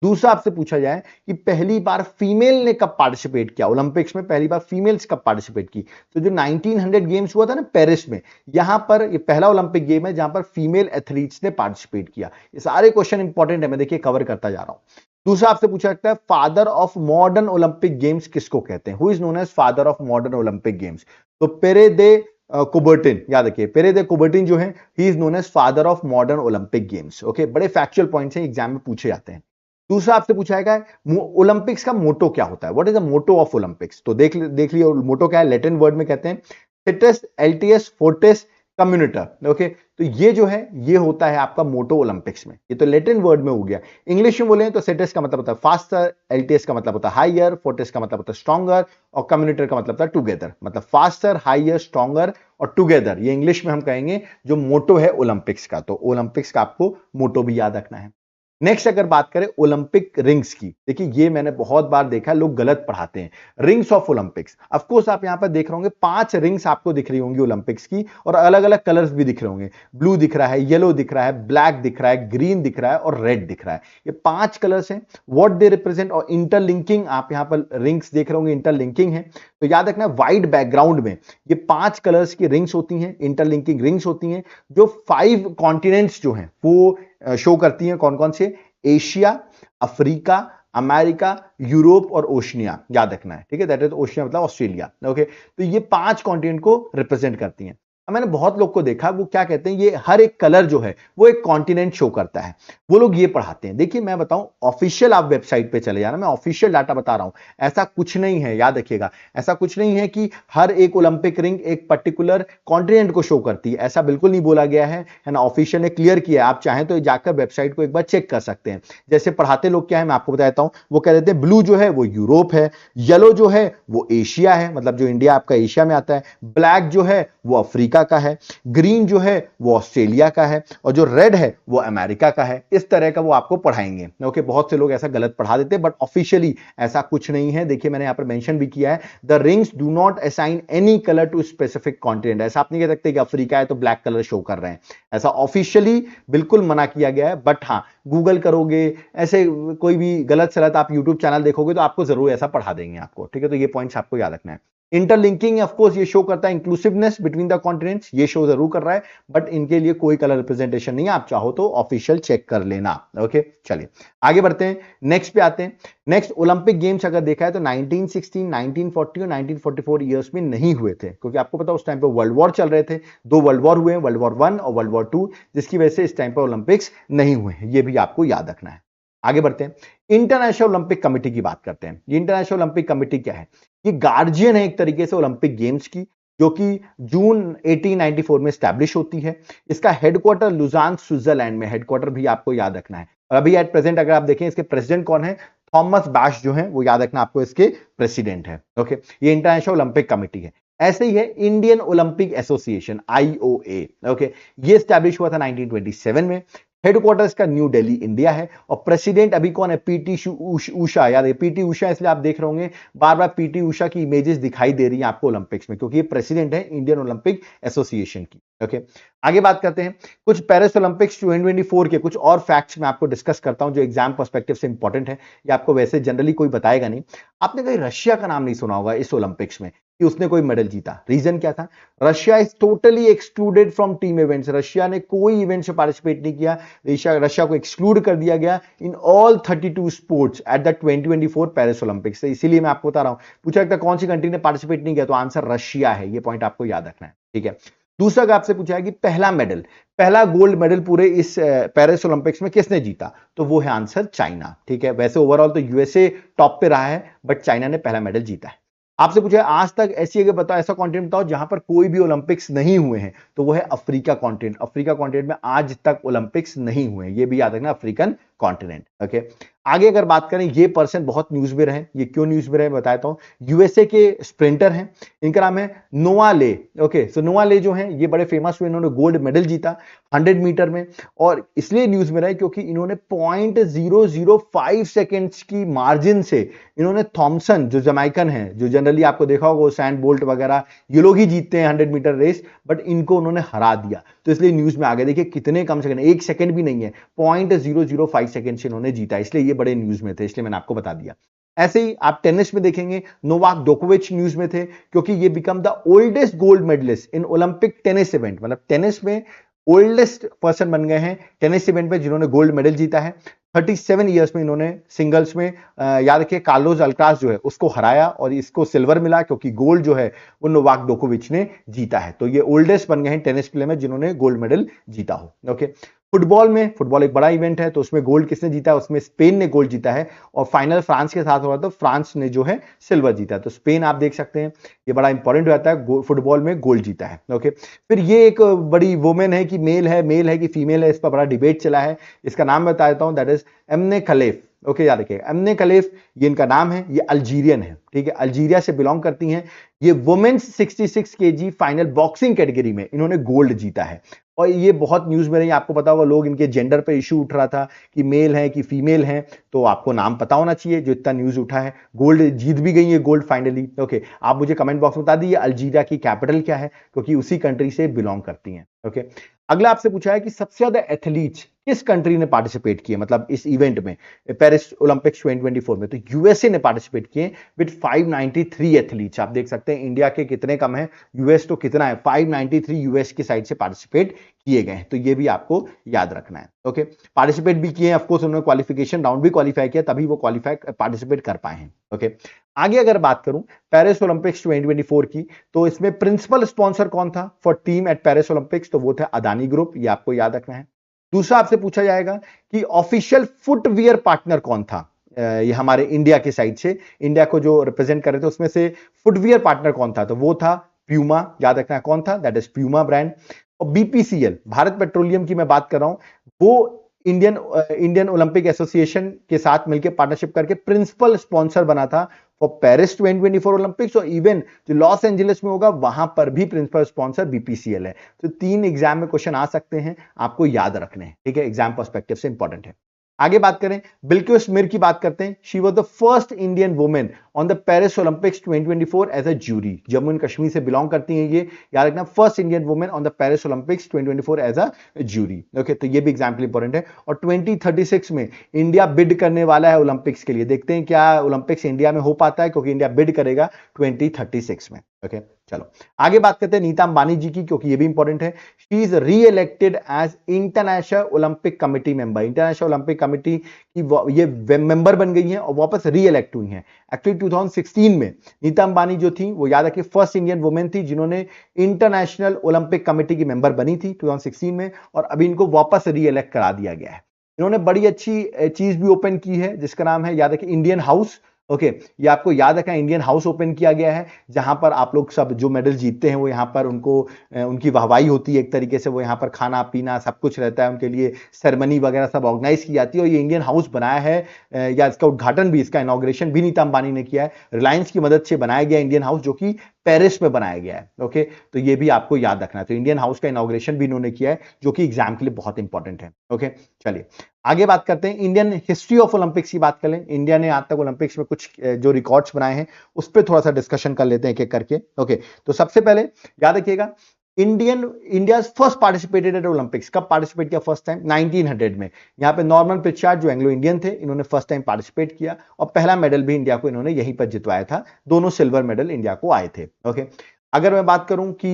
दूसरा आपसे पूछा जाए कि पहली बार फीमेल ने कब पार्टिसिपेट किया ओलंपिक्स में, पहली बार फीमेल्स कब पार्टिसिपेट की? तो जो 1900 गेम्स हुआ था ना पेरिस में, यहां पर ये पहला ओलंपिक गेम है जहां पर फीमेल एथलीट्स ने पार्टिसिपेट किया। ये सारे क्वेश्चन इंपॉर्टेंट है, मैं देखिए कवर करता जा रहा हूं। दूसरा आपसे पूछा जाता है father of modern Olympic games किसको कहते हैं? Who is known as father of modern Olympic games? तो पेरे दे कुबर्टिन, याद रखिए पेरे दे कुबर्टिन जो है, he is known as father of modern Olympic games. Okay, बड़े फैक्चुअल पॉइंट्स हैं, एग्जाम में पूछे जाते हैं। दूसरा आपसे पूछा जाएगा ओलंपिक्स का मोटो क्या होता है, what is the motto of Olympics? तो देख लिए मोटो क्या है, लैटिन वर्ड में कहते हैं सिटस एल्टियस फोर्टिस कम्युनिटर। ओके, तो ये जो है ये होता है आपका मोटो ओलंपिक्स में। ये तो लैटिन वर्ड में हो गया। इंग्लिश में बोले तो सिटस का मतलब होता है फास्टर, एल्टियस का मतलब होता है हाइयर, फोर्टिस का मतलब होता है स्ट्रॉन्गर, और कम्युनिटर का मतलब होता है टुगेदर। मतलब फास्टर, हाइयर, स्ट्रॉन्गर और टुगेदर, ये इंग्लिश में हम कहेंगे जो मोटो है ओलंपिक्स का। तो ओलंपिक्स का आपको मोटो भी याद रखना है। नेक्स्ट अगर बात करें ओलंपिक रिंग्स की, देखिए ये मैंने बहुत बार देखा है, लोग गलत पढ़ाते हैं। Rings of Olympics, of course आप यहां पर देख रहे होंगे 5 रिंग्स आपको दिख रही होंगी ओलंपिक्स की, और अलग अलग कलर्स भी दिख रहे होंगे। ब्लू दिख रहा है, येलो दिख रहा है, ब्लैक दिख रहा है, ग्रीन दिख रहा है और रेड दिख रहा है। ये 5 कलर्स हैं, व्हाट दे रिप्रेजेंट। और इंटरलिंकिंग, आप यहां पर रिंग्स देख रहे होंगे, इंटरलिंकिंग है। तो याद रखना व्हाइट बैकग्राउंड में ये 5 कलर्स की रिंग्स होती हैं, इंटरलिंकिंग रिंग्स होती हैं, जो 5 कॉन्टिनेंट्स जो हैं वो शो करती हैं। कौन कौन से? एशिया, अफ्रीका, अमेरिका, यूरोप और ओशिनिया, याद रखना है, ठीक है। दैट इज ओशिनिया मतलब ऑस्ट्रेलिया। ओके, तो ये 5 कॉन्टिनेंट को रिप्रेजेंट करती हैं। अब मैंने बहुत लोग को देखा, वो क्या कहते हैं, ये हर एक कलर जो है वो एक कॉन्टिनेंट शो करता है, वो लोग ये पढ़ाते हैं। देखिए मैं बताऊं, ऑफिशियल आप वेबसाइट पे चले जाना, मैं ऑफिशियल डाटा बता रहा हूं, ऐसा कुछ नहीं है, याद रखिएगा, ऐसा कुछ नहीं है कि हर एक ओलंपिक रिंग एक पर्टिकुलर कॉन्टिनेंट को शो करती है, ऐसा बिल्कुल नहीं बोला गया है ना। ऑफिशियल ने क्लियर किया है, आप चाहें तो जाकर वेबसाइट को एक बार चेक कर सकते हैं। जैसे पढ़ाते लोग क्या है, मैं आपको बताता हूं, वो कह देते हैं ब्लू जो है वो यूरोप है, येलो जो है वो एशिया है, मतलब जो इंडिया आपका एशिया में आता है, ब्लैक जो है वो अफ्रीका का है, ग्रीन जो है वो ऑस्ट्रेलिया का है, और जो रेड है वो अमेरिका का है। इस तरह का वो आपको पढ़ाएंगे। ओके, बहुत से लोग ऐसा गलत पढ़ा देते हैं, बट ऑफिशियली ऐसा कुछ नहीं है। देखिए मैंने यहां पर मेंशन भी किया है, the rings do not assign any colour to specific continent. ऐसा आप नहीं कह सकते कि अफ्रीका है तो ब्लैक कलर शो कर रहे हैं, ऐसा ऑफिशियली बिल्कुल मना किया गया है। बट हाँ, गूगल करोगे, ऐसे कोई भी गलत सलत आप यूट्यूब चैनल देखोगे तो आपको जरूर ऐसा पढ़ा देंगे आपको, ठीक है। तो ये पॉइंट्स आपको याद रखना है। इंटरलिंकिंग ऑफ कोर्स ये शो करता है इंक्लूसिवनेस बिटवीन द कॉन्टिनेंट्स, ये शो जरूर कर रहा है, बट इनके लिए कोई कलर रिप्रेजेंटेशन नहीं है, आप चाहो तो ऑफिशियल चेक कर लेना। ओके, चलिए आगे बढ़ते हैं, नेक्स्ट पे आते हैं। नेक्स्ट ओलंपिक गेम्स अगर देखा है तो 1916, 1940 और 1944 ईयर्स में नहीं हुए थे, क्योंकि आपको पता उस टाइम पे वर्ल्ड वॉर चल रहे थे, 2 वर्ल्ड वॉर हुए हैं, वर्ल्ड वॉर 1 और वर्ल्ड वॉर 2, जिसकी वजह से इस टाइम पे ओलंपिक्स नहीं हुए हैं, ये भी आपको याद रखना है। आगे बढ़ते हैं, इंटरनेशनल ओलंपिक कमेटी की बात करते हैं। ये इंटरनेशनल ओलंपिक कमेटी क्या है? ये गार्जियन है एक तरीके से ओलंपिक गेम्स की, जो कि जून 1894 में स्टैब्लिश होती है। इसका हेडक्वार्टर लुजान स्विट्जरलैंड में, हेडक्वार्टर भी आपको याद रखना है। और अभी एट प्रेजेंट अगर आप देखें, इसके प्रेसिडेंट कौन है? थॉमस बैश जो है, वो याद रखना आपको इसके प्रेसिडेंट है। ओके, ये इंटरनेशनल ओलंपिक कमेटी है। ऐसे ही है Indian Olympic association, IOA. Okay, ये स्टैब्लिश हुआ था 1927 में। हेडक्वार्टर इसका न्यू दिल्ली इंडिया है। और प्रेसिडेंट अभी कौन है? पीटी उषा। यार पीटी उषा इसलिए आप देख रहे होंगे बार बार पीटी उषा की इमेजेस दिखाई दे रही है आपको ओलंपिक्स में, क्योंकि ये प्रेसिडेंट है इंडियन ओलंपिक एसोसिएशन की। ओके, आगे बात करते हैं कुछ पेरिस ओलंपिक्स 2024 के कुछ और फैक्ट्स मैं आपको डिस्कस करता हूं जो एग्जाम पर्सपेक्टिव से इंपॉर्टेंट है। ये आपको वैसे जनरली कोई बताएगा नहीं। आपने कहीं रशिया का नाम नहीं सुना होगा इस ओलंपिक्स में कि उसने कोई मेडल जीता। रीजन क्या था? Russia is totally excluded from team events. Russia ने कोई इवेंट में पार्टिसिपेट नहीं किया। रशिया को एक्सक्लूड कर दिया गया in all 32 sports at the 2024 Paris Olympics. इसीलिए मैं आपको बता रहा हूं, पूछा था कौन सी कंट्री ने पार्टिसिपेट नहीं किया, तो आंसर रशिया है। ये पॉइंट आपको याद रखना है, ठीक है। दूसरा का आपसे पूछा है कि पहला गोल्ड मेडल पूरे इस पेरिस ओलंपिक्स में किसने जीता, तो वो है आंसर चाइना, ठीक है। वैसे ओवरऑल तो यूएसए टॉप पे रहा है, बट चाइना ने पहला मेडल जीता है। आपसे पूछा है आज तक ऐसी जगह बताओ, ऐसा कॉन्टिनेंट बताओ जहां पर कोई भी ओलंपिक्स नहीं हुए हैं, तो वो है अफ्रीका कॉन्टिनेंट। अफ्रीका कॉन्टिनेंट में आज तक ओलंपिक्स नहीं हुए हैं, ये भी याद रखना, अफ्रीकन कॉन्टिनेंट। ओके, आगे अगर बात करें, ये पर्सन बहुत न्यूज में रहे। ये क्यों न्यूज में रहे बताता हूं। यूएसए के स्प्रिंटर हैं, इनका नाम है नोआ ले। ओके, सो नोआ ले जो हैं ये बड़े फेमस हुए, इन्होंने गोल्ड मेडल जीता 100 मीटर में। और इसलिए न्यूज में रहे क्योंकि इन्होंने 0.005 सेकेंड्स की मार्जिन से इन्होंने थॉमसन जो जमैकन है, जो जनरली आपको देखा होगा सैंड बोल्ट वगैरह ये लोग ही जीतते हैं 100 मीटर रेस, बट इनको उन्होंने हरा दिया। तो इसलिए न्यूज में आ गया। देखिए कितने कम सेकंड, 1 सेकंड भी नहीं है, 0.005 सेकंड से इन्होंने जीता, इसलिए ये बड़े न्यूज में थे, इसलिए मैंने आपको बता दिया। ऐसे ही आप टेनिस में देखेंगे, नोवाक जोकोविच न्यूज में थे क्योंकि ये become the oldest gold medallist in Olympic tennis event. मतलब टेनिस में ओल्डेस्ट पर्सन बन गए हैं टेनिस इवेंट में जिन्होंने गोल्ड मेडल जीता है। 37 ईयर्स में इन्होंने सिंगल्स में याद रखिए कार्लोस अल्काराज जो है उसको हराया और इसको सिल्वर मिला, क्योंकि गोल्ड जो है वो नोवाक जोकोविच ने जीता है। तो ये ओल्डेस्ट बन गए हैं टेनिस प्लेयर में जिन्होंने गोल्ड मेडल जीता हो। ओके, फुटबॉल एक बड़ा इवेंट है, तो उसमें गोल्ड किसने जीता है? उसमें स्पेन ने गोल्ड जीता है और फाइनल फ्रांस के साथ हो रहा था, तो फ्रांस ने जो है सिल्वर जीता है। तो स्पेन आप देख सकते हैं, ये बड़ा इंपॉर्टेंट हो जाता है, फुटबॉल में गोल्ड जीता है। ओके, फिर ये एक बड़ी वुमेन है कि मेल है कि फीमेल है, इस पर बड़ा डिबेट चला है। इसका नाम बता देता हूं, दैट इज एमने खलीफ। ओके, याद रखिएगा एमने खलीफ, ये इनका नाम है, ये अल्जीरियन है, ठीक है, अल्जीरिया से बिलोंग करती हैं। ये women's 66 KG final boxing category में इन्होंने गोल्ड जीता है। और ये बहुत न्यूज में रही, आपको पता होगा, लोग इनके जेंडर पे इशू उठ रहा था कि मेल है कि फीमेल है, तो आपको नाम पता होना चाहिए जो इतना न्यूज उठा है। गोल्ड जीत भी गई है गोल्ड फाइनली। ओके, आप मुझे कमेंट बॉक्स में बता दीजिए अल्जीरिया की कैपिटल क्या है, क्योंकि उसी कंट्री से बिलोंग करती हैं। ओके, अगला आपसे पूछा है कि सबसे ज्यादा एथलीट्स किस कंट्री ने पार्टिसिपेट किए, मतलब इस इवेंट में पेरिस ओलंपिक्स 2024 में, तो यूएसए ने पार्टिसिपेट किए विद 593 एथलीट्स। आप देख सकते हैं इंडिया के कितने कम है, यूएस तो कितना है, 593 यूएस की साइड से पार्टिसिपेट किए गए हैं। तो ये भी आपको याद रखना है। ओके, पार्टिसिपेट भी किए हैं, ऑफ कोर्स उन्होंने क्वालिफिकेशन राउंड भी क्वालिफाई किया, तभी वो पार्टिसिपेट कर पाए हैं। ओके, आगे अगर बात करूं पेरिस ओलंपिक्स 2024 की, तो इसमें प्रिंसिपल स्पॉन्सर कौन था for team at Paris Olympics, तो वो था अदानी ग्रुप, ये आपको याद रखना है। दूसरा आपसे पूछा जाएगा कि ऑफिशियल फुटवियर पार्टनर कौन था, ये हमारे इंडिया की साइड से, इंडिया को जो रिप्रेजेंट कर रहे थे उसमें से फुटवियर पार्टनर कौन था, तो वो था प्यूमा, याद रखना कौन था, दैट इज प्यूमा ब्रांड। और बीपीसीएल, भारत पेट्रोलियम की मैं बात कर रहा हूं, वो इंडियन ओलंपिक एसोसिएशन के साथ मिलकर पार्टनरशिप करके प्रिंसिपल स्पॉन्सर बना था फॉर पेरिस 2024 ओलंपिक्स। और इवन जो लॉस एंजलिस में होगा वहां पर भी प्रिंसिपल स्पॉन्सर बीपीसीएल है। तो 3 एग्जाम में क्वेश्चन आ सकते हैं, आपको याद रखने हैं, ठीक है, एग्जाम पर्सपेक्टिव से इंपॉर्टेंट है। आगे बात करें, बिल्किस मीर की बात करते हैं। She was the first Indian women on the Paris Olympics 2024 as a jury. Jammu and Kashmir से बिलोंग करती हैं ये, याद रखना, first Indian women on the Paris Olympics 2024 as a jury. Okay, तो ये भी एग्जाम्पल इंपॉर्टेंट है। और 2036 में इंडिया बिड करने वाला है ओलंपिक्स के लिए। देखते हैं क्या ओलंपिक्स इंडिया में हो पाता है, क्योंकि इंडिया बिड करेगा 2036 में। ओके, चलो आगे बात करते हैं नीता अंबानी जी की, क्योंकि ये भी इंपॉर्टेंट है। She is re-elected as International Olympic Committee member. International Olympic Committee की ये मेंबर बन गई हैं और वापस री इलेक्ट हुई हैं। एक्चुअली 2016 में नीता अंबानी जो थी वो याद रखिए फर्स्ट इंडियन वुमेन थी जिन्होंने इंटरनेशनल ओलंपिक कमिटी की मेंबर बनी थी 2016 में, और अभी इनको वापस री इलेक्ट करा दिया गया है। इन्होंने बड़ी अच्छी चीज भी ओपन की है जिसका नाम है, याद रखिए, इंडियन हाउस। ओके, ये आपको याद रखना, इंडियन हाउस ओपन किया गया है जहां पर आप लोग सब जो मेडल जीतते हैं वो यहाँ पर उनको उनकी वाहवाही होती है एक तरीके से, वो यहाँ पर खाना पीना सब कुछ रहता है, उनके लिए सेरेमनी वगैरह सब ऑर्गेनाइज की जाती है। और ये इंडियन हाउस बनाया है या इसका उद्घाटन भी, इसका इनॉग्रेशन भी नीता अंबानी ने किया है। रिलायंस की मदद से बनाया गया इंडियन हाउस, जो कि पेरिस में बनाया गया है। ओके, तो ये भी आपको याद रखना है। तो इंडियन हाउस का इनॉग्रेशन भी इन्होंने किया है, जो कि एग्जाम के लिए बहुत इंपॉर्टेंट है। ओके, चलिए आगे बात करते हैं, इंडियन हिस्ट्री ऑफ ओलंपिक्स की बात कर लें। इंडिया ने आज तक ओलंपिक्स में कुछ जो रिकॉर्ड्स बनाए हैं उस पर थोड़ा सा डिस्कशन कर लेते हैं एक एक करके। ओके, तो सबसे पहले याद रखिएगा, India first participated eight Olympics, कब पार्टिसिपेट किया फर्स्ट टाइम? 1900 में। यहां पे नॉर्मन प्रिचार्ड जो एंग्लो इंडियन थे, इन्होंने फर्स्ट टाइम पार्टिसिपेट किया और पहला मेडल भी इंडिया को इन्होंने यहीं पर जितवाया था। दोनों सिल्वर मेडल इंडिया को आए थे। ओके, अगर मैं बात करूं कि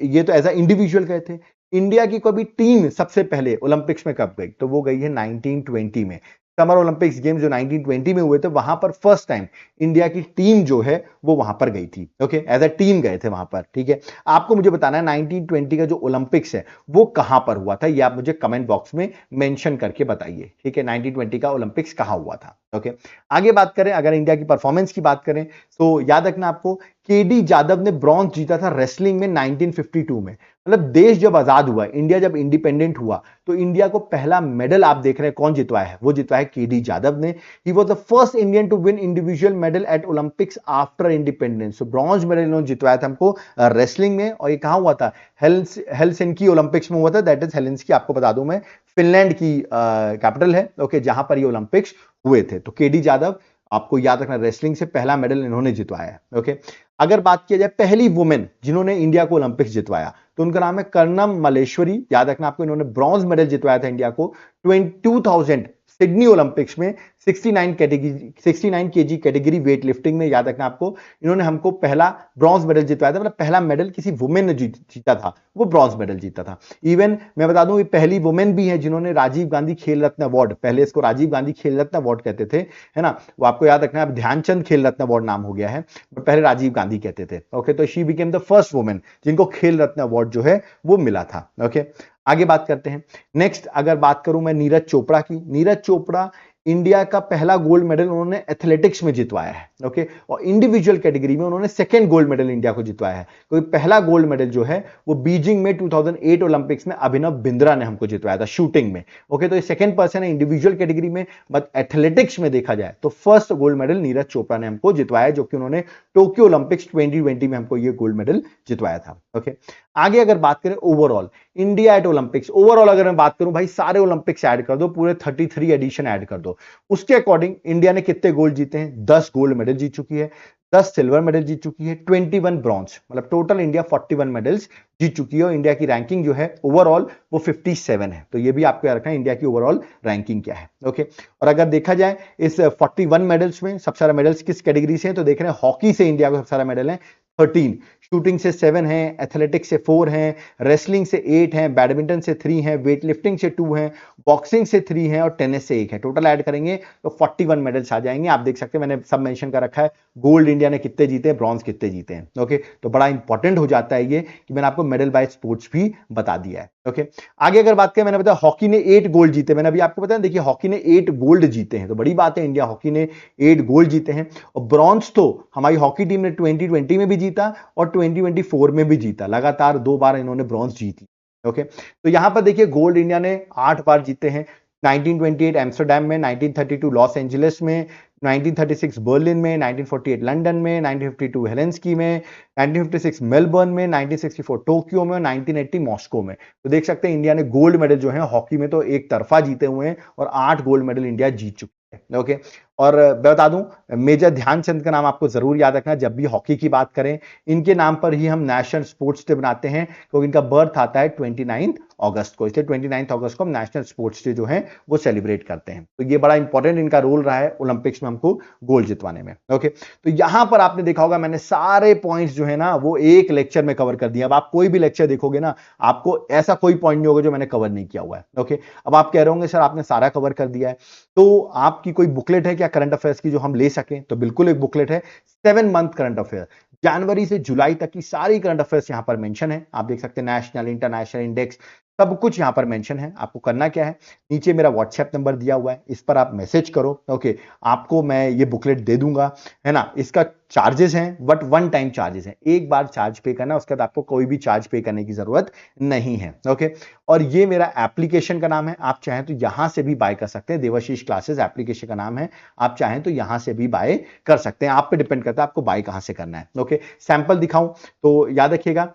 ये तो एज अ इंडिविजुअल गए थे, इंडिया की कोई टीम सबसे पहले ओलंपिक्स में कब गई? तो वो गई है 1920 में। समर ओलंपिक्स गेम्स जो 1920 में हुए थे, वहां पर फर्स्ट टाइम इंडिया की टीम जो है वो वहां पर गई थी। ओके, एज अ टीम गए थे वहां पर। ठीक है, आपको मुझे बताना है 1920 का जो ओलंपिक्स है वो कहां पर हुआ था, ये आप मुझे कमेंट बॉक्स में मेंशन करके बताइए। ठीक है, 1920 का ओलंपिक्स कहां हुआ था। ओके, आगे बात करें, अगर इंडिया की परफॉर्मेंस की बात करें तो याद रखना आपको, केडी जादव ने ब्रॉन्ज जीता था रेसलिंग में 1952 में। मतलब देश जब आजाद हुआ, इंडिया जब इंडिपेंडेंट हुआ, तो इंडिया को पहला मेडल आप देख रहे हैं कौन जितवाया है? वो जितवाया है केडी जादव ने। He was the first Indian to win individual medal at Olympics after independence. तो ब्रॉन्ज मेडल इन्होंने जितवाया था हमको रेसलिंग में, और ये कहां हुआ था? हेलसिंकी ओलंपिक्स में हुआ था। दैट इज हेलसिंकी, आपको बता दूं मैं, फिनलैंड की कैपिटल है। ओके, जहां पर ये ओलंपिक्स हुए थे। तो केडी जादव, आपको याद रखना, रेसलिंग से पहला मेडल इन्होंने जितवाया है। ओके, अगर बात किया जाए पहली वुमेन जिन्होंने इंडिया को ओलंपिक्स जितवाया, तो उनका नाम है कर्णम मल्लेश्वरी। याद रखना आपको, इन्होंने ब्रॉन्ज मेडल जितवाया था इंडिया को 2000 सिडनी ओलंपिक्स में 69 केजी कैटेगरी वेट लिफ्टिंग में। याद रखना आपको, इन्होंने हमको पहला ब्रॉन्ज मेडल जितवाया था। मतलब पहला मेडल किसी वुमेन ने जीता था, वो ब्रॉन्ज मेडल जीता था। इवन मैं बता दूं, ये पहली वुमेन भी है जिन्होंने राजीव गांधी खेल रत्न अवार्ड, पहले इसको राजीव गांधी खेल रत्न अवार्ड कहते थे, है ना, वो आपको याद रखना है, अब ध्यानचंद खेल रत्न अवार्ड नाम हो गया है, पहले राजीव गांधी कहते थे। ओके, तो she became the first women जिनको खेल रत्न अवार्ड जो है वो मिला था। ओके, आगे बात करते हैं। नेक्स्ट अगर बात करूं मैं नीरज चोपड़ा की, नीरज चोपड़ा इंडिया का पहला गोल्ड मेडल उन्होंने एथलेटिक्स में जितवाया है। ओके, और इंडिविजुअल कैटेगरी में उन्होंने सेकंड गोल्ड मेडल इंडिया को जितवाया है। क्योंकि पहला गोल्ड मेडल जो है वो बीजिंग में 2008 ओलंपिक्स में अभिनव बिंद्रा ने हमको जितवाया था शूटिंग में। ओके, तो ये सेकंड पर्सन है इंडिविजुअल कैटेगरी में, बट एथलेटिक्स में देखा जाए तो first gold medal Neeraj Chopra ने हमको जितवाया, जो कि उन्होंने टोक्यो ओलंपिक्स 2020 में हमको ये गोल्ड मेडल जितवाया था। ओके, आगे अगर बात करें overall India at Olympics, overall अगर मैं बात करूं भाई, सारे ओलंपिक्स ऐड कर दो, पूरे 33 एडिशन ऐड कर दो, उसके अकॉर्डिंग इंडिया ने कितने गोल्ड जीते हैं? 10 गोल्ड मेडल जीत चुकी है, 10 सिल्वर मेडल जीत चुकी है, 21 ब्रॉन्ज, मतलब टोटल इंडिया 41 मेडल्स जीत चुकी है। और इंडिया की रैंकिंग जो है ओवरऑल वो 57 है। तो ये भी आपको याद रखना है इंडिया की ओवरऑल रैंकिंग क्या है। ओके, और अगर देखा जाए इस 41 मेडल्स में सबसे सारा मेडल्स किस कैटेगरी से हैं, तो देख रहे हैं हॉकी से इंडिया को सबसे सारा मेडल है 13, शूटिंग से 7 हैं, एथलेटिक्स से 4 हैं, रेसलिंग से 8 हैं, बैडमिंटन से 3 हैं, वेट लिफ्टिंग से 2 हैं, बॉक्सिंग से 3 हैं और टेनिस से 1 है। टोटल ऐड करेंगे तो 41 मेडल्स आ जाएंगे। आप देख सकते हैं मैंने सब मेंशन कर रखा है, गोल्ड इंडिया ने कितने जीते, ब्रॉन्ज कितने जीते हैं। ओके, तो बड़ा इंपॉर्टेंट हो जाता है ये कि मैंने आपको मेडल बाय स्पोर्ट्स भी बता दिया है। ओके, आगे अगर बात करें, मैंने बताया हॉकी ने 8 गोल्ड जीते, मैंने अभी आपको बताया, देखिए हॉकी ने 8 गोल्ड जीते हैं, तो बड़ी बात है, इंडिया हॉकी ने 8 गोल्ड जीते हैं। और ब्रॉन्ज तो हमारी हॉकी टीम ने 2020 में भी जीता और 2024 में भी जीता, लगातार 2 बार इन्होंने ब्रॉन्ज जीती। ओके, तो यहां पर देखिए गोल्ड इंडिया ने 8 बार जीते हैं, 1928 एम्स्टरडेम में, 1932 लॉस एंजलिस में, 1936 बर्लिन में, 1948 लंदन में, 1952 हेलेंस्की में, 1956 मेलबर्न में, 1964 टोक्यो में और 1980 मॉस्को में। तो देख सकते हैं इंडिया ने गोल्ड मेडल जो है हॉकी में तो एक तरफा जीते हुए हैं और 8 गोल्ड मेडल इंडिया जीत चुकी है। ओके, और बता दूं, मेजर ध्यानचंद का नाम आपको जरूर याद रखना जब भी हॉकी की बात करें, इनके नाम पर ही हम नेशनल स्पोर्ट्स डे बनाते हैं, क्योंकि इनका बर्थ आता है 29 अगस्त को, इसलिए 29 अगस्त को हम नेशनल स्पोर्ट्स डे जो है वो सेलिब्रेट करते हैं। तो ये बड़ा इंपॉर्टेंट इनका रोल रहा है ओलंपिक्स में हमको गोल्ड जितवाने में। ओके, तो यहां पर आपने देखा होगा मैंने सारे पॉइंट्स जो है ना वो एक लेक्चर में कवर कर दिया। अब आप कोई भी लेक्चर देखोगे ना, आपको ऐसा कोई पॉइंट नहीं होगा जो मैंने कवर नहीं किया हुआ है। ओके, अब आप कह रहे होंगे सर आपने सारा कवर कर दिया है, तो आपकी कोई बुकलेट है क्या करंट अफेयर्स की जो हम ले सकें? तो बिल्कुल एक बुकलेट है, 7 मंथ करंट अफेयर, जनवरी से जुलाई तक की सारी करंट अफेयर्स यहां पर मेंशन है। आप देख सकते हैं नेशनल इंटरनेशनल इंडेक्स सब कुछ यहां पर मेंशन है। आपको करना क्या है, नीचे मेरा व्हाट्सएप नंबर दिया हुआ है, इस पर आप मैसेज करो। ओके, आपको मैं ये बुकलेट दे दूंगा, है ना। इसका चार्जेस हैं बट वन टाइम चार्जेस हैं, एक बार चार्ज पे करना, उसके बाद आपको कोई भी चार्ज पे करने की जरूरत नहीं है। ओके, और ये मेरा एप्लीकेशन का नाम है, आप चाहें तो यहां से भी बाय कर सकते हैं। देवाशीष क्लासेस एप्लीकेशन का नाम है, आप चाहें तो यहां से भी बाय कर सकते हैं, आप पे डिपेंड करता है आपको बाय कहां से करना है। ओके, सैंपल दिखाऊं तो याद रखिएगा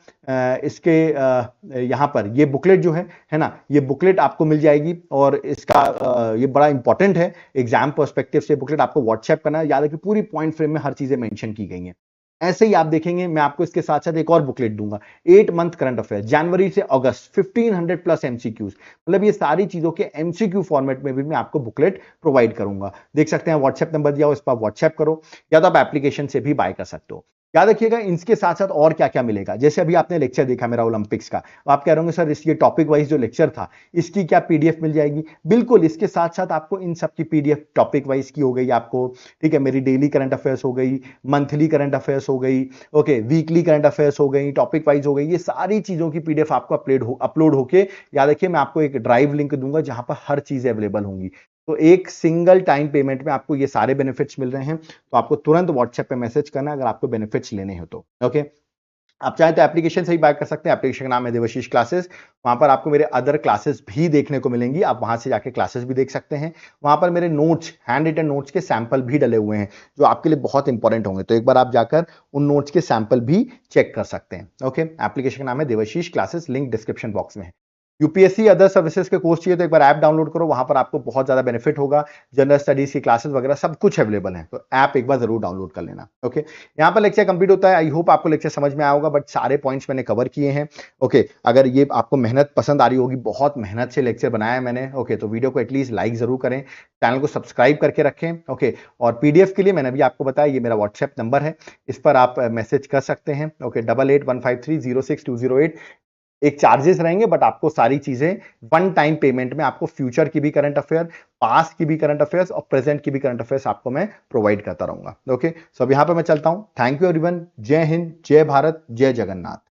इसके यहां पर ये बुकलेट जो है ना, ये बुकलेट आपको मिल जाएगी और इसका ये बड़ा इंपॉर्टेंट है एग्जाम पर्सपेक्टिव से। बुकलेट आपको व्हाट्सएप करना है, याद रखिए पूरी पॉइंट फ्रेम में हर चीजें मेंशन की गई हैं। ऐसे ही आप देखेंगे मैं आपको इसके साथ साथ एक और बुकलेट दूंगा, 8 मंथ करंट अफेयर जनवरी से अगस्त, 1500 प्लस एमसीक्यूज, मतलब ये सारी चीजों के एमसीक्यू फॉर्मेट में भी मैं आपको बुकलेट प्रोवाइड करूंगा। देख सकते हैं व्हाट्सएप नंबर दिया हो, इस पर व्हाट्सएप करो या तो आप एप्लीकेशन से भी बाय कर सकते हो। याद रखिएगा इनके साथ साथ और क्या क्या मिलेगा, जैसे अभी आपने लेक्चर देखा मेरा ओलंपिक्स का, आप कह रहे होंगे सर ये टॉपिक वाइज जो लेक्चर था इसकी क्या पीडीएफ मिल जाएगी? बिल्कुल, इसके साथ साथ आपको इन सब की पीडीएफ टॉपिक वाइज की हो गई आपको, ठीक है, मेरी डेली करंट अफेयर्स हो गई, मंथली करंट अफेयर्स हो गई, ओके, वीकली करंट अफेयर्स हो गई, टॉपिक वाइज हो गई, ये सारी चीजों की पीडीएफ आपको अपलोड होके, याद रखिए मैं आपको एक ड्राइव लिंक दूंगा जहां पर हर चीजें अवेलेबल होंगी। तो एक सिंगल टाइम पेमेंट में आपको ये सारे बेनिफिट्स मिल रहे हैं, तो आपको तुरंत व्हाट्सएप पे मैसेज करना अगर आपको बेनिफिट्स लेने हो तो। ओके, आप चाहें तो एप्लीकेशन से ही बाय कर सकते हैं, एप्लीकेशन का नाम है देवाशीष क्लासेस, वहां पर आपको मेरे अदर क्लासेस भी देखने को मिलेंगी, आप वहां से जाके क्लासेस भी देख सकते हैं। वहां पर मेरे नोट्स, हैंड रिटन नोट्स के सैंपल भी डले हुए हैं जो आपके लिए बहुत इंपॉर्टेंट होंगे, तो एक बार आप जाकर उन नोट्स के सैंपल भी चेक कर सकते हैं। ओके, एप्लीकेशन का नाम है Devashish classes, link description box में है। यूपीएससी अदर सर्विसेज के कोर्स चाहिए तो एक बार ऐप डाउनलोड करो, वहां पर आपको बहुत ज्यादा बेनिफिट होगा, जनरल स्टडीज की क्लासेस वगैरह सब कुछ अवेलेबल है, तो ऐप एक बार जरूर डाउनलोड कर लेना। ओके, यहाँ पर लेक्चर कंप्लीट होता है, आई होप आपको लेक्चर समझ में आया होगा, बट सारे पॉइंट्स मैंने कवर किए हैं। ओके, अगर ये आपको मेहनत पसंद आ रही होगी, बहुत मेहनत से लेक्चर बनाया है मैंने, ओके, तो वीडियो को एटलीस्ट लाइक जरूर करें, चैनल को सब्सक्राइब करके रखें। ओके, और पीडीएफ के लिए मैंने अभी आपको बताया ये मेरा व्हाट्सएप नंबर है, इस पर आप मैसेज कर सकते हैं। ओके, 8815306208, एक चार्जेस रहेंगे बट आपको सारी चीजें वन टाइम पेमेंट में, आपको फ्यूचर की भी करंट अफेयर, पास्ट की भी करंट अफेयर्स और प्रेजेंट की भी करंट अफेयर्स आपको मैं प्रोवाइड करता रहूंगा। ओके, सो अब यहां पर मैं चलता हूं। थैंक यू एवरीवन, जय हिंद, जय भारत, जय जगन्नाथ।